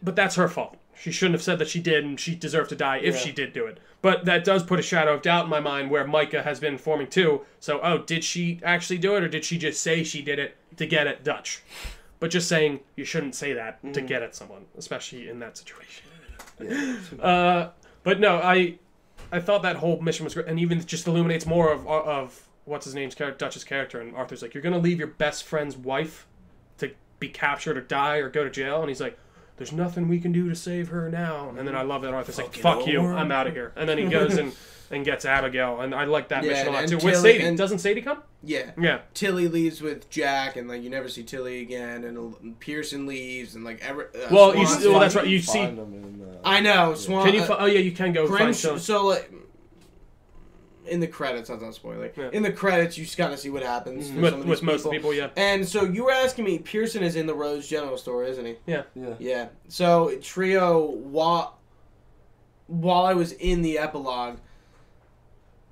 but that's her fault. She shouldn't have said that she did, and she deserved to die if she did do it. But that does put a shadow of doubt in my mind where Micah has been informing too. So, did she actually do it, or did she just say she did it to get at Dutch? But just saying, you shouldn't say that to get at someone, especially in that situation. But no, I thought that whole mission was great, and even just illuminates more of what's his name's character, Dutch's character. And Arthur's like, you're gonna leave your best friend's wife to be captured or die or go to jail, and he's like, there's nothing we can do to save her now. And then I love that Arthur's like, fuck you, I'm out of here. And then he goes and gets Abigail, and I like that mission a lot too. With Sadie, doesn't Sadie come? Yeah. Tilly leaves with Jack, and like you never see Tilly again, and Pearson leaves, and like that's right. You see, Find them in, I know. Swan, can you? You can go find some. So like in the credits, that's not spoiling. Yeah. In the credits, you just kind of see what happens with most people. Yeah. And so you were asking me, Pearson is in the Rose General Store, isn't he? Yeah. Yeah. So Trio, while I was in the epilogue,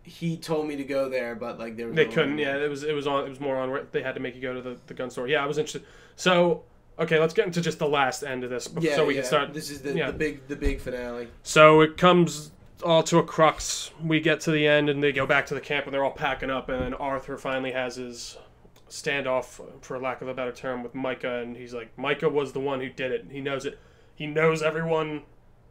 he told me to go there, but like they couldn't. Yeah, it was more on. They had to make you go to the gun store. Yeah, I was interested. So okay, let's get into just the last end of this, so we can start. This is the big finale. So it comes all to a crux. We get to the end, and they go back to the camp, and they're all packing up, and then Arthur finally has his standoff, for lack of a better term, with Micah, and he's like, Micah was the one who did it. He knows it. He knows everyone.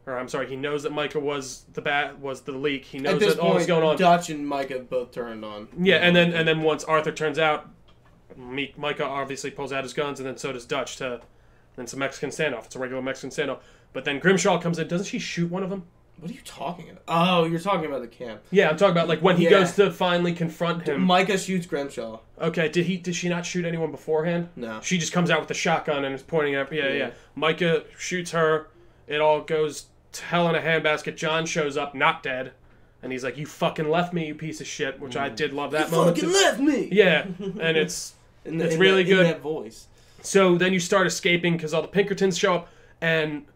Or I'm sorry, he knows that Micah was the leak. He knows that all is going on. Dutch and Micah both turned on. Yeah, and then once Arthur turns out, Micah obviously pulls out his guns, and then so does Dutch. Then it's a Mexican standoff. It's a regular Mexican standoff. But then Grimshaw comes in. Doesn't she shoot one of them? What are you talking about? Oh, you're talking about the camp. Yeah, I'm talking about like when he goes to finally confront him. Micah shoots Grimshaw. Okay, did she not shoot anyone beforehand? No. She just comes out with the shotgun and is pointing at. Yeah. Micah shoots her. It all goes to hell in a handbasket. John shows up, not dead, and he's like, "You fucking left me, you piece of shit," which I did love that you moment. Fucking left me. Yeah, and it's really good. In that voice. So then you start escaping because all the Pinkertons show up, and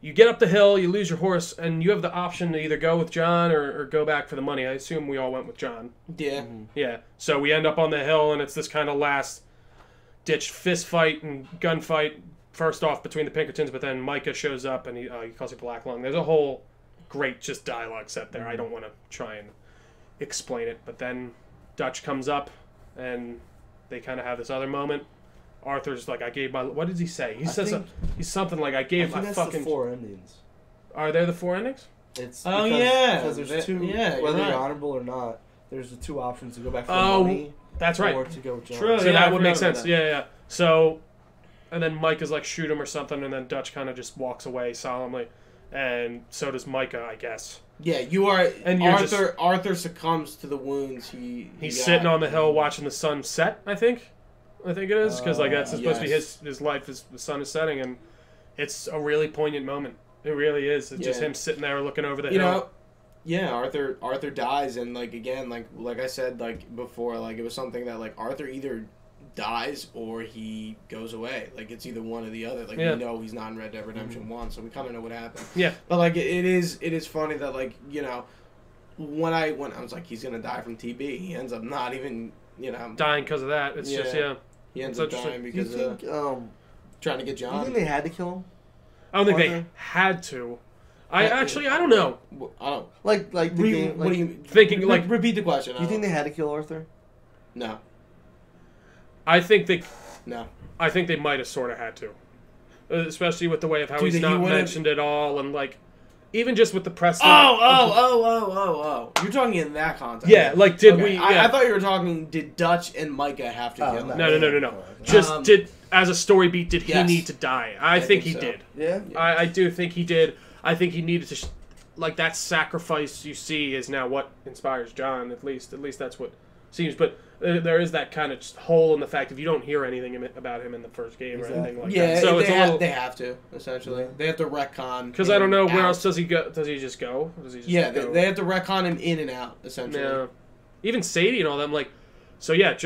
you get up the hill, you lose your horse, and you have the option to either go with John or go back for the money. I assume we all went with John. Yeah. Yeah. So we end up on the hill, and it's this kind of last-ditch fist fight and gunfight, first off between the Pinkertons, but then Micah shows up, and he calls it Black Lung. There's a whole great just dialogue set there. I don't want to try and explain it, but then Dutch comes up, and they kind of have this other moment. Arthur's like, I gave my... What did he say? He's something like, I gave my fucking... the 4 endings. Are there the 4 endings? It's because there's two. Yeah, whether right. you're honorable or not, there's the 2 options to go back for money. That's right. Or to go with John. True. So Yeah, I that would make forgot about sense. that. Yeah. So, and then Mike is like, shoot him or something, and then Dutch kind of just walks away solemnly, and so does Micah, I guess. Yeah, you are. And you're Arthur succumbs to the wounds he's got. sitting on the hill watching the sun set. I think it is because like that's supposed to be his life. As the sun is setting, and it's a really poignant moment. It really is. It's just him sitting there looking over the hill. You know, yeah, Arthur dies, and like again, like I said like before, like it was something that like Arthur either dies or he goes away. Like it's either one or the other. Like we know he's not in Red Dead Redemption 1, so we kind of know what happened. Yeah. But like it is funny that like you know when I was like he's gonna die from TB, he ends up not even dying because of that. It's just he ends up dying because trying to get John. Do you think they had to kill him? I don't think they had to. I don't know. I don't like. what do you thinking? Like, repeat the question. Do you think they had to kill Arthur? No. I think they might have sort of had to, especially with the way of how he's not mentioned at all, and like even just with the press. Oh! You're talking in that context. Yeah, like did we? I thought you were talking. Did Dutch and Micah have to kill him? No. Just as a story beat, did he need to die? I think he did. Yeah. I do think he did. I think he needed to, like that sacrifice you see is now what inspires John. At least that's what seems. But there is that kind of hole in the fact if you don't hear anything about him in the first game or anything like that. So they have to essentially. They have to retcon. Because I don't know where else does he go. Does he just go? Does he just go? They have to retcon him in and out essentially. Yeah. Even Sadie and all them like. So yeah,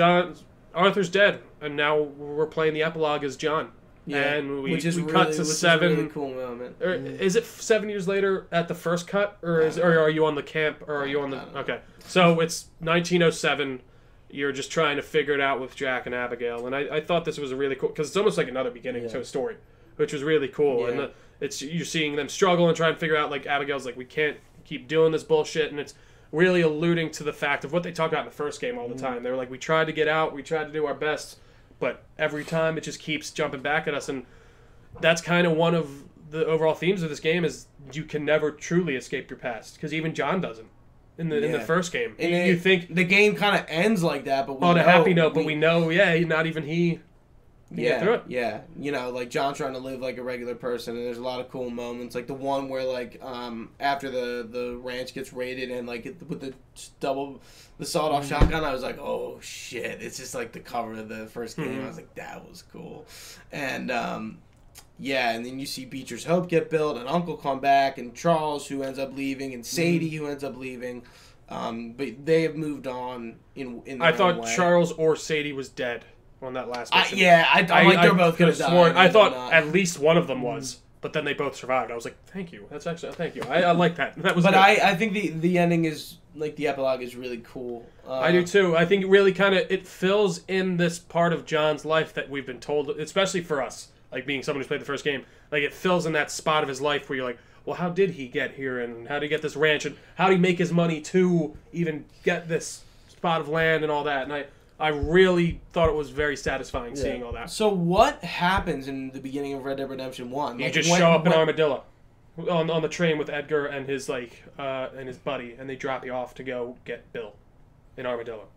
Arthur's dead, and now we're playing the epilogue as John. Yeah, and we which is cut to which 7. Is a really cool moment. Or, is it 7 years later at the first cut, or are you on the camp, or are you on the? Okay, so it's 1907. You're just trying to figure it out with Jack and Abigail, and I thought this was a really cool because it's almost like another beginning to a story, which was really cool. Yeah. And you're seeing them struggle and try and figure out, like, Abigail's like, we can't keep doing this bullshit, and it's really alluding to the fact of what they talked about in the first game all the time. They were like, we tried to get out, we tried to do our best, but every time it just keeps jumping back at us, and that's kind of one of the overall themes of this game is you can never truly escape your past, because even John doesn't in the first game. And you think the game kind of ends like that, but on a happy note, but we know, not even he can get through it. Yeah, like John's trying to live like a regular person, and there's a lot of cool moments, like the one where like after the ranch gets raided and like with the sawed-off shotgun, I was like, oh shit, it's just like the cover of the first game. I was like, that was cool. And and then you see Beecher's Hope get built, and Uncle come back, and Charles, who ends up leaving, and Sadie, who ends up leaving. But they have moved on in their I thought own way. Charles or Sadie was dead on that last mission. I like they're both could gonna have sworn. die. I thought at least one of them was, but then they both survived. I was like, thank you. That's actually thank you. I like that. That was. But good. I think the ending is like the epilogue is really cool. I do too. I think it really kind of it fills in this part of John's life that we've been told, especially for us, like being someone who's played the first game. Like it fills in that spot of his life where you're like, well, how did he get here, and how did he get this ranch, and how did he make his money to even get this spot of land and all that. And I really thought it was very satisfying seeing all that. So what happens in the beginning of Red Dead Redemption 1? You just show up in Armadillo on the train with Edgar and his and his buddy, and they drop you off to go get Bill in Armadillo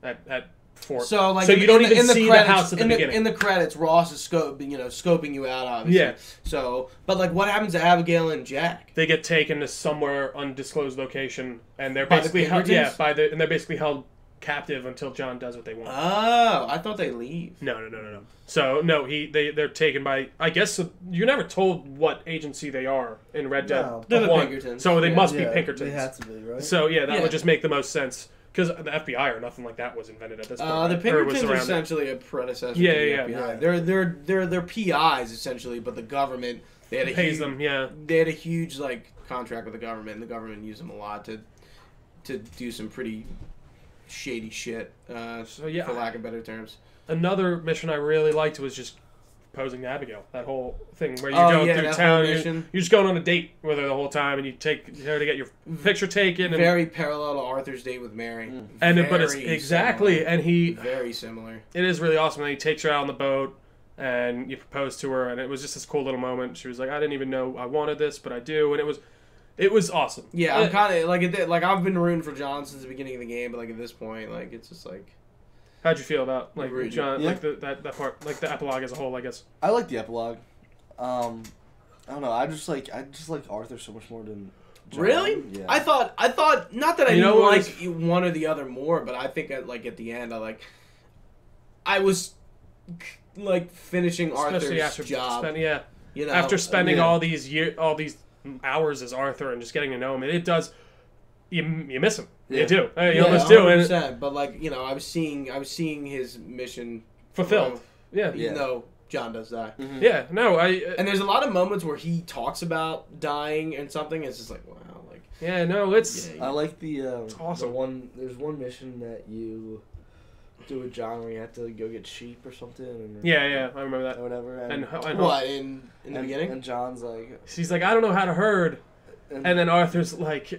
at Fort. So you don't even see the house at the beginning. In the credits, Ross is scoping you out, obviously. Yeah. So, but like, what happens to Abigail and Jack? They get taken to somewhere undisclosed location, and they're By the basically held. Pinkertons? Yeah, and they're basically held captive until John does what they want. Oh, I thought they leave. No. So no, they're taken by. I guess you're never told what agency they are in Red Dead. No. They're the 1. Pinkertons. So they must be Yeah, Pinkertons. They had to be, right? So that Yeah. would just make the most sense because the FBI or nothing like that was invented at this point. The right? Or was Pinkertons are around it. essentially a predecessor Yeah, to the yeah, FBI. yeah. They're PIs essentially, but the government they had a pays huge, them. Yeah. They had a huge like contract with the government, and the government used them a lot to do some pretty shady shit. So, yeah. For lack of better terms. Another mission I really liked was just proposing to Abigail. That whole thing where you're going through that town, whole you're mission. just going on a date with her the whole time, and you take her to get your picture taken. And, Very parallel to Arthur's date with Mary. but it's Very exactly, similar. and he. Very similar. It is really awesome. And he takes her out on the boat, and you propose to her, and it was just this cool little moment. She was like, "I didn't even know I wanted this, but I do," and it was awesome. Yeah, I'm kind of like I've been rooting for John since the beginning of the game, but like at this point, like it's just like. How'd you feel about like Agreed. John, Yeah. like that part, like the epilogue as a whole? I guess. I like the epilogue. I don't know. I just like Arthur so much more than John. Really? Yeah. I thought not that I You know didn't what like one or the other more, but I think at the end I was like finishing Especially Arthur's after job. after spending yeah. all these hours as Arthur and just getting to know him, it does. You miss him. Yeah. You do. You Yeah, almost do. And 100%, but I was seeing his mission fulfilled. Yeah. even though John does die. Mhm. Yeah. No. And there's a lot of moments where he talks about dying and something. It's just like, wow, like Yeah. No. It's. yeah, I like the awesome. There's one mission that you do with John where you have to go get sheep or something. And, Yeah. I remember that. Or whatever. And what in the beginning? And John's like. she's like, I don't know how to herd. And then Arthur's like, he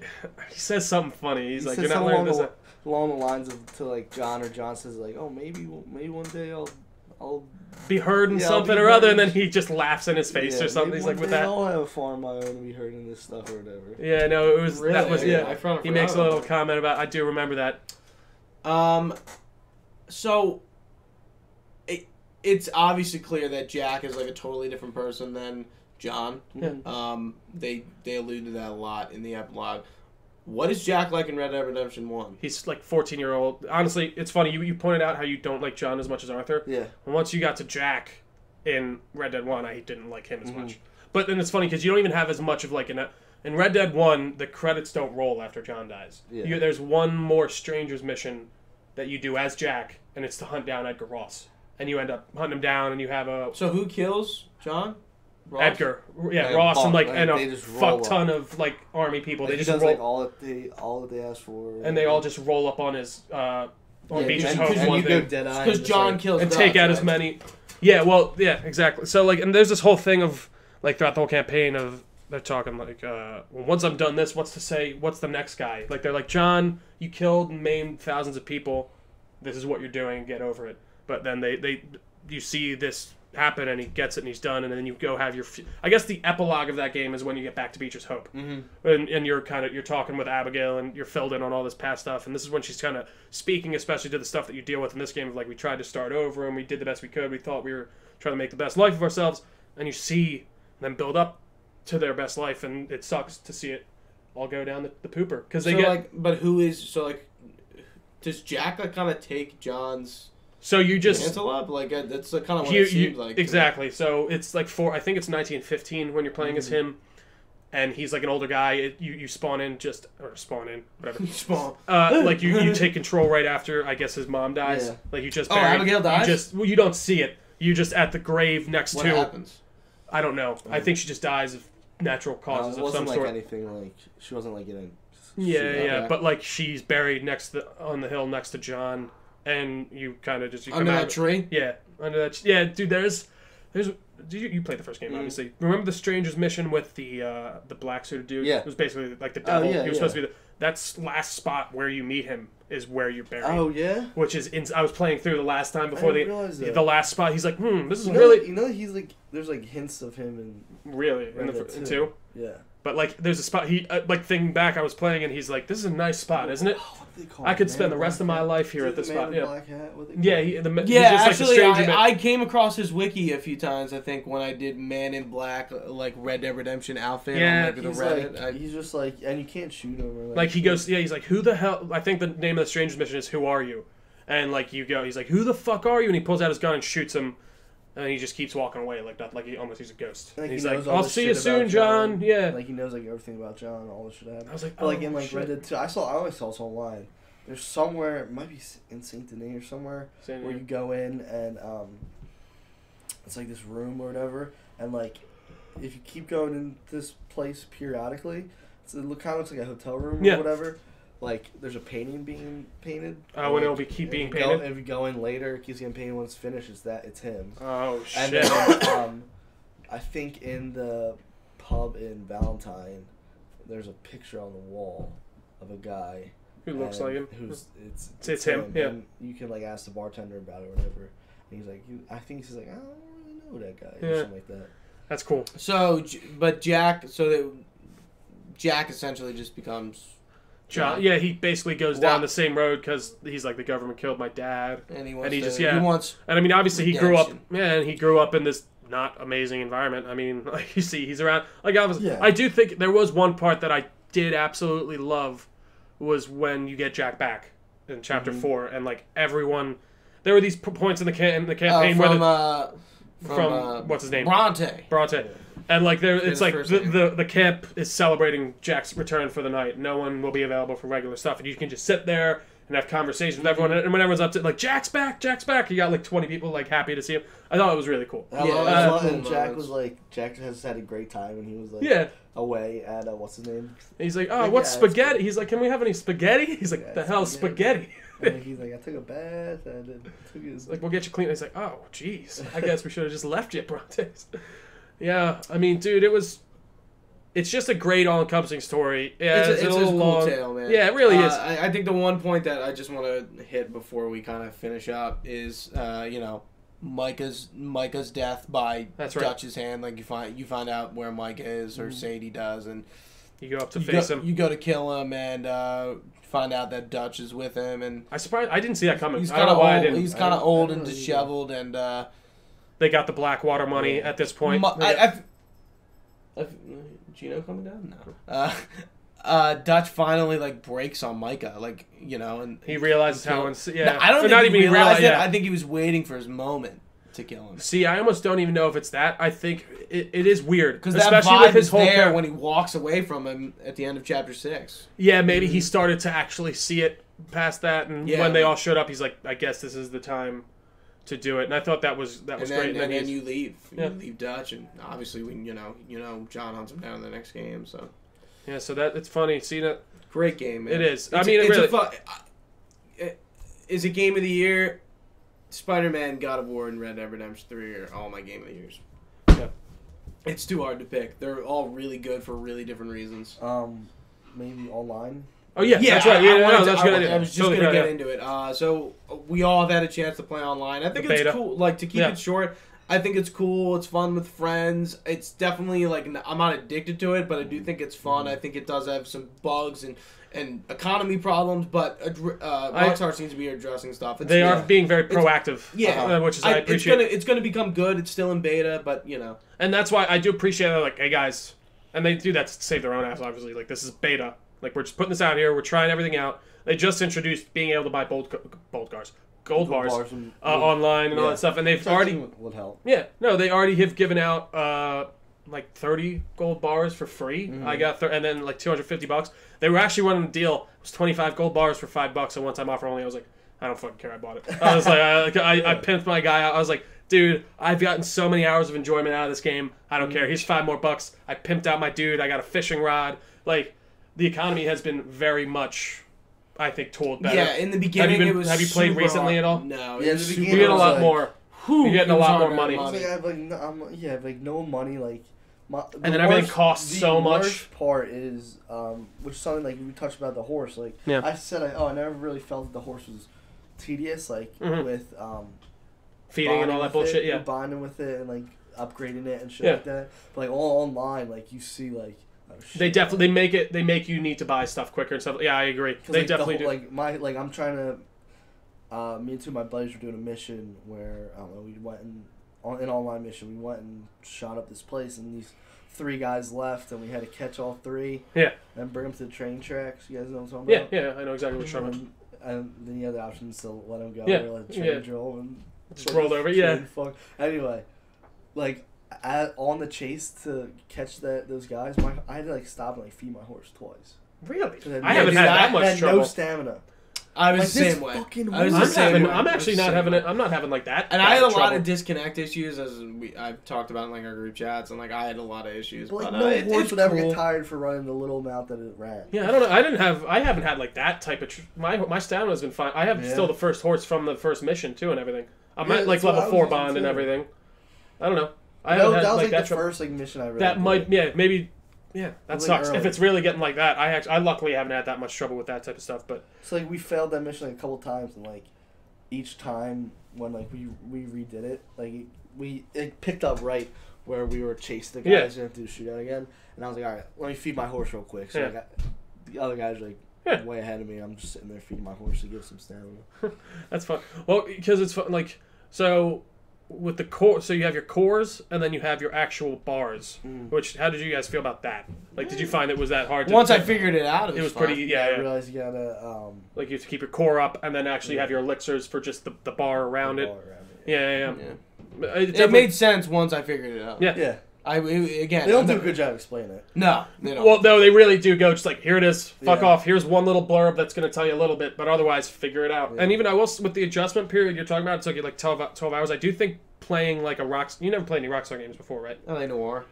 says something funny. He's like, says you're not something learning this. along the lines of to like John, or John says like, oh maybe one day I'll Be herding Yeah, something be or other, and herding. then he just laughs in his face or something. maybe He's like, one with day that. I'll have a farm of my own and be herding this stuff or whatever. Yeah, no, it was that Really? was Yeah, yeah. I forgot He makes a about little that. comment about. I do remember that. So it's obviously clear that Jack is like a totally different person than John. Yeah. They allude to that a lot in the epilogue. What is Jack like in Red Dead Redemption 1? He's like 14-year-old. Honestly, it's funny. You pointed out how you don't like John as much as Arthur. Yeah. And once you got to Jack in Red Dead 1, I didn't like him as much. But then it's funny because you don't even have as much of like in Red Dead 1, the credits don't roll after John dies. Yeah. There's one more Strangers mission that you do as Jack, and it's to hunt down Edgar Ross. And you end up hunting him down, and you have a... So who kills John? Ross? Edgar. Yeah, And Ross Buck, and, like, like, and they a just roll fuck up. ton of, like, army people. Like, They he just does roll... like all that they ask for. and they all just roll up on his... on Beach's and, Hope and one you go thing. dead eye. Because John kills And Dutch, take out as right? many... Yeah, well, yeah, exactly. So, like, and there's this whole thing of, like, throughout the whole campaign of... They're talking, like, well, once I'm done this, what's the next guy? Like, they're like, John, you killed and maimed thousands of people. This is what you're doing. Get over it. But then you see this happen, and he gets it, and he's done, and then you go have your... I guess the epilogue of that game is when you get back to Beecher's Hope. Mm-hmm. And you're talking with Abigail, and you're filled in on all this past stuff, and this is when she's kind of speaking, especially to the stuff that you deal with in this game, of like, we tried to start over, and we did the best we could. We thought we were trying to make the best life of ourselves, and you see them build up to their best life, and it sucks to see it all go down the pooper. Because but who is... So, like, does Jack, like, kind of take John's... So you just... mantle up? Like, that's kind of what it seemed like. Exactly. So it's like I think it's 1915 when you're playing as him, and he's like an older guy. You spawn in whatever. Spawn. Like you take control right after, I guess, his mom dies. Yeah. Like you just... Abigail dies? You don't see it. You just at the grave next What to... happens? I don't know. I think she just dies of natural causes it of some wasn't like sort. anything like she wasn't like getting. Yeah. But like she's buried on the hill next to John, and you kind of just... Under that tree? Yeah, under that. Yeah, dude. There's. You played the first game, obviously. Remember the Stranger's mission with the black suited dude? Yeah. It was basically like the devil. yeah, He was supposed to be that's last spot where you meet him is where you're buried. Oh yeah. Which is I was playing through the last time before didn't realize that. the last spot. He's like, this is You know, really You know, he's like. There's like hints of him in. really in Red the Dead 2. two. Yeah. But like, there's a spot he like thinking back. I was playing and he's like, "This is a nice spot, isn't it? What do they call I it? could Man spend the in rest of black my hat? life here Is at it this the man spot." in Yeah, black hat? What they yeah. call it? He's Yeah, just like the actually, stranger man. I came across his wiki a few times. I think when I did Man in Black, like Red Dead Redemption outfit. Yeah, on, like, the He's Reddit. like, he's just like, and you can't shoot him. Or Like he goes, yeah, he's like, who the hell? I think the name of the stranger's mission is "Who are you?" And like you go, he's like, "Who the fuck are you?" And he pulls out his gun and shoots him, and he just keeps walking away like that, like he's a ghost. Like, He's he like, knows all "I'll this see you shit soon, about John." Yeah. Like he knows like everything about John, all this shit happened. I was like, But like in oh, like shit. Red Dead 2, I always saw this online. There's somewhere, it might be in Saint Denis or somewhere, where you go in and it's like this room or whatever, and like if you keep going in this place periodically, it kind of looks like a hotel room or whatever. Like there's a painting being painted. Oh, and it'll keep being painted. If you go in later, it keeps getting painted. When it's finished, it's him. Oh shit! And then, I think in the pub in Valentine, there's a picture on the wall of a guy Who looks like him? It's him. Yeah. And you can like ask the bartender about it or whatever. And he's like, I think he's like, I don't really know that guy or something like that. That's cool. So, but Jack, Jack essentially just becomes John. Yeah, he basically goes down the same road because he's like, the government killed my dad, and he wants. He wants. And I mean, obviously, he grew up. Yeah, and he grew up in this not amazing environment. I mean, like you see, he's around. Like I do think there was one part that I did absolutely love was when you get Jack back in chapter 4, and like everyone, there were these points in the campaign from what's his name, Bronte. And like it's like the camp is celebrating Jack's return for the night. No one will be available for regular stuff, and you can just sit there and have conversations with everyone. And when everyone's up to like Jack's back, you got like 20 people like happy to see him. I thought it was really cool. And Jack was like, Jack has had a great time, and he was like, away at what's his name? And he's like, oh, what's spaghetti? He's like, can we have any spaghetti? He's like, the hell spaghetti? And he's like, I took a bath and then took his. Like, we'll get you clean. He's like, oh, jeez. I guess we should have just left you at Bronte's. Yeah, I mean, dude, it's just a great all-encompassing story. Yeah, it's a cool long tale, man. Yeah, it really is. I think the one point that I just want to hit before we kind of finish up is, Micah's death by Dutch's hand. Like you find out where Micah is, or Sadie does, and you go up to face him. You go to kill him, and find out that Dutch is with him. And I didn't see that coming. He's kind of old. He's kind of old and disheveled, and they got the Blackwater money at this point. Gino coming down? No. Dutch finally like breaks on Micah, like and he realizes how. No, I don't think he realized it. I think he was waiting for his moment to kill him. See, I almost don't even know if it's that. I think it is weird because that vibe with his whole there when he walks away from him at the end of chapter 6. Yeah, maybe he started to actually see it past that, and Yeah. when they all showed up, he's like, I guess this is the time to do it. And I thought that was And great. then, and then you leave. Yeah. You leave Dutch, and obviously, John hunts him down in the next game. So Yeah, so that it's funny seeing it. great game, man. It is. It's, It it's really. a fun. Is it game of the year? Spider-Man, God of War, and Red Dead Redemption 3 are all my game of the years. Yeah. It's too hard to pick. They're all really good for really different reasons. Maybe online. Oh yeah, that's right. Yeah, that's a good idea. I was just Totally going to good get idea. into it. So we all have had a chance to play online. I think The it's beta. cool. Like, to keep Yeah. it short, I think it's cool. It's fun with friends. It's definitely, like, I'm not addicted to it, but I do think it's fun. I think it does have some bugs and economy problems, but Rockstar seems to be addressing stuff. They are being very proactive. Yeah. Which is I appreciate. It's gonna become good. It's still in beta, but And that's why I do appreciate it. Like, hey guys, and they do that to save their own ass. Obviously, like this is beta. Like we're just putting this out here. We're trying everything out. They just introduced being able to buy gold bars online and all that stuff, and they've already would help. Yeah, no, they already have given out like 30 gold bars for free. I got and then like $250. They were actually running a deal. It was 25 gold bars for $5, and one time offer only. I was like, I don't fucking care. I bought it. I was like, I pimped my guy out. I was like, dude, I've gotten so many hours of enjoyment out of this game. I don't care. Here's $5 more. I pimped out my dude. I got a fishing rod. Like the economy has been very much, I think, told better. yeah. In the beginning, it was. Have you played super recently hard. at all? No. Yeah, in the you beginning, You get a it was lot like, more. whew, You're getting it a was lot more hard money. to earn It's like I have like no money. Like And then everything costs so much. The worst part is, which is something like we touched about the horse. Like Yeah. I said, I never really felt that the horse was tedious. Like with Feeding and all that bullshit. Yeah. bonding with it and like upgrading it and shit Yeah. like that. But like all online, like you see like. Oh, shit. They definitely they make you need to buy stuff quicker and stuff. Yeah, I agree. They like, definitely do. Like I'm trying to. Me and two of my buddies were doing a mission where I don't know. We went an online mission. We went and shot up this place, and these 3 guys left, and we had to catch all 3. Yeah. And bring them to the train tracks. You guys know what I'm talking about? Yeah, I know exactly what you're talking about. And then you have the option to let them go. Yeah, Or let the train yeah. drill and Just rolled over, yeah. Fuck. Anyway, like on the chase to catch those guys, I had to like stop and like feed my horse twice. Really? 'Cause I haven't had that much had trouble. no stamina. I was Like, the this same way. fucking I was horse. the same way. I'm actually not having it. I'm not having like that. And I had a lot trouble. of disconnect issues, as I've talked about in like our group chats, and like I had a lot of issues. But like But no it's horse would ever cool. get tired for running the little amount that it ran. Yeah, I don't know. I haven't had like that type of. My stamina's been fine. I have still the first horse from the first mission too, and everything. I'm Yeah, at like that's what level I was 4 using, bond and too. everything. I don't know. I That haven't had was like like that the trouble. first like mission I really That did. might maybe that Like sucks. If early. it's really getting like that, I luckily haven't had that much trouble with that type of stuff. But So like we failed that mission like a couple times, and like each time when like we redid it, like it picked up right where we were chasing the guys and have to do the shootout again. And I was like, all right, let me feed my horse real quick. So Yeah. I got the other guys are like way ahead of me. I'm just sitting there feeding my horse to give some stamina. that's fun. Well, because it's fun. Like so. With the core, so you have your cores, and then you have your actual bars. Which, how did you guys feel about that? Like, did you find it was that hard? Once I figured it out, it was fun. pretty. I Yeah. realized you gotta Like you have to keep your core up, and then actually have your elixirs for just the bar around it. ball around it. Yeah. It made sense once I figured it out. Yeah. Yeah. Again, They don't do a good job explaining it. No, they don't. Well, no, they really do go just like, here it is, fuck Yeah. off. Here's one little blurb that's going to tell you a little bit, but otherwise, figure it out. Yeah. And even I will, with the adjustment period you're talking about, it took you like 12 hours. I do think playing like you never played any Rockstar games before, right? LA Noir.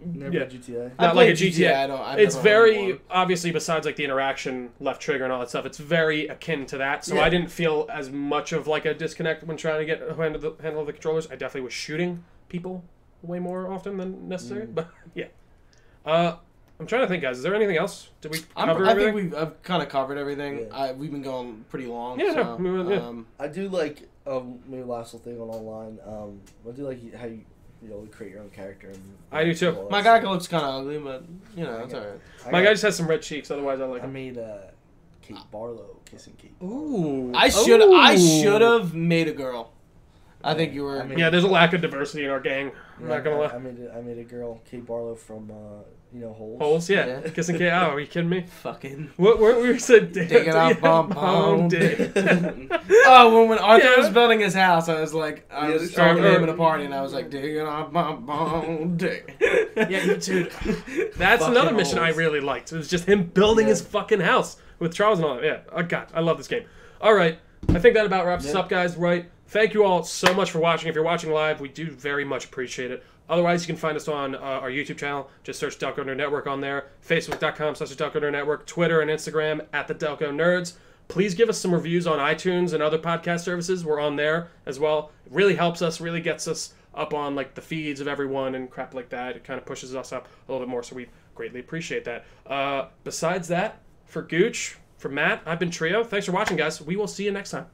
Never Yeah. played GTA. I Not like a played GTA. I've It's never had very, one. obviously, besides like the interaction, left trigger and all that stuff, it's very akin to that. So Yeah. I didn't feel as much of like a disconnect when trying to get handle the controllers. I definitely was shooting people way more often than necessary. But yeah. I'm trying to think, guys. Is there anything else? Did we cover I everything? think I've kind of covered everything. Yeah. We've been going pretty long. Yeah, so, no, yeah. I do like maybe last little thing on online. I do like how you create your own character. And I do too. all that My stuff. guy looks kind of ugly, but it's alright. My guy just has some red cheeks. Otherwise, I like I him. made Kate Barlow kissing Kate. Ooh. I should have made a girl. I think you were. I mean- Yeah, there's a lack of diversity in our gang. I'm not gonna lie. I made a girl, Kate Barlow from Holes. Holes, yeah. Yeah. Kissing K. Oh, are you kidding me? fucking. What we said? Digging up bum dick. Oh, when Arthur Yeah. was building his house, I was like, I was talking or- to him at a party, and I was like, digging up bum dick. Yeah, dude. That's Fucking another mission I holes. really liked. It was just him building Yeah. his fucking house. with Charles and all that. Yeah, oh God, I love this game. All right, I think that about wraps us up, guys. Right? Thank you all so much for watching. If you're watching live, we do very much appreciate it. Otherwise, you can find us on our YouTube channel. Just search Delco Nerd Network on there. Facebook.com/Delco Nerd Network. Twitter and Instagram @the Delco Nerds. Please give us some reviews on iTunes and other podcast services. We're on there as well. It really helps us, really gets us up on like the feeds of everyone and crap like that. It kind of pushes us up a little bit more, so we greatly appreciate that. Besides that, for Gooch, for Matt, I've been Trio. Thanks for watching, guys. We will see you next time.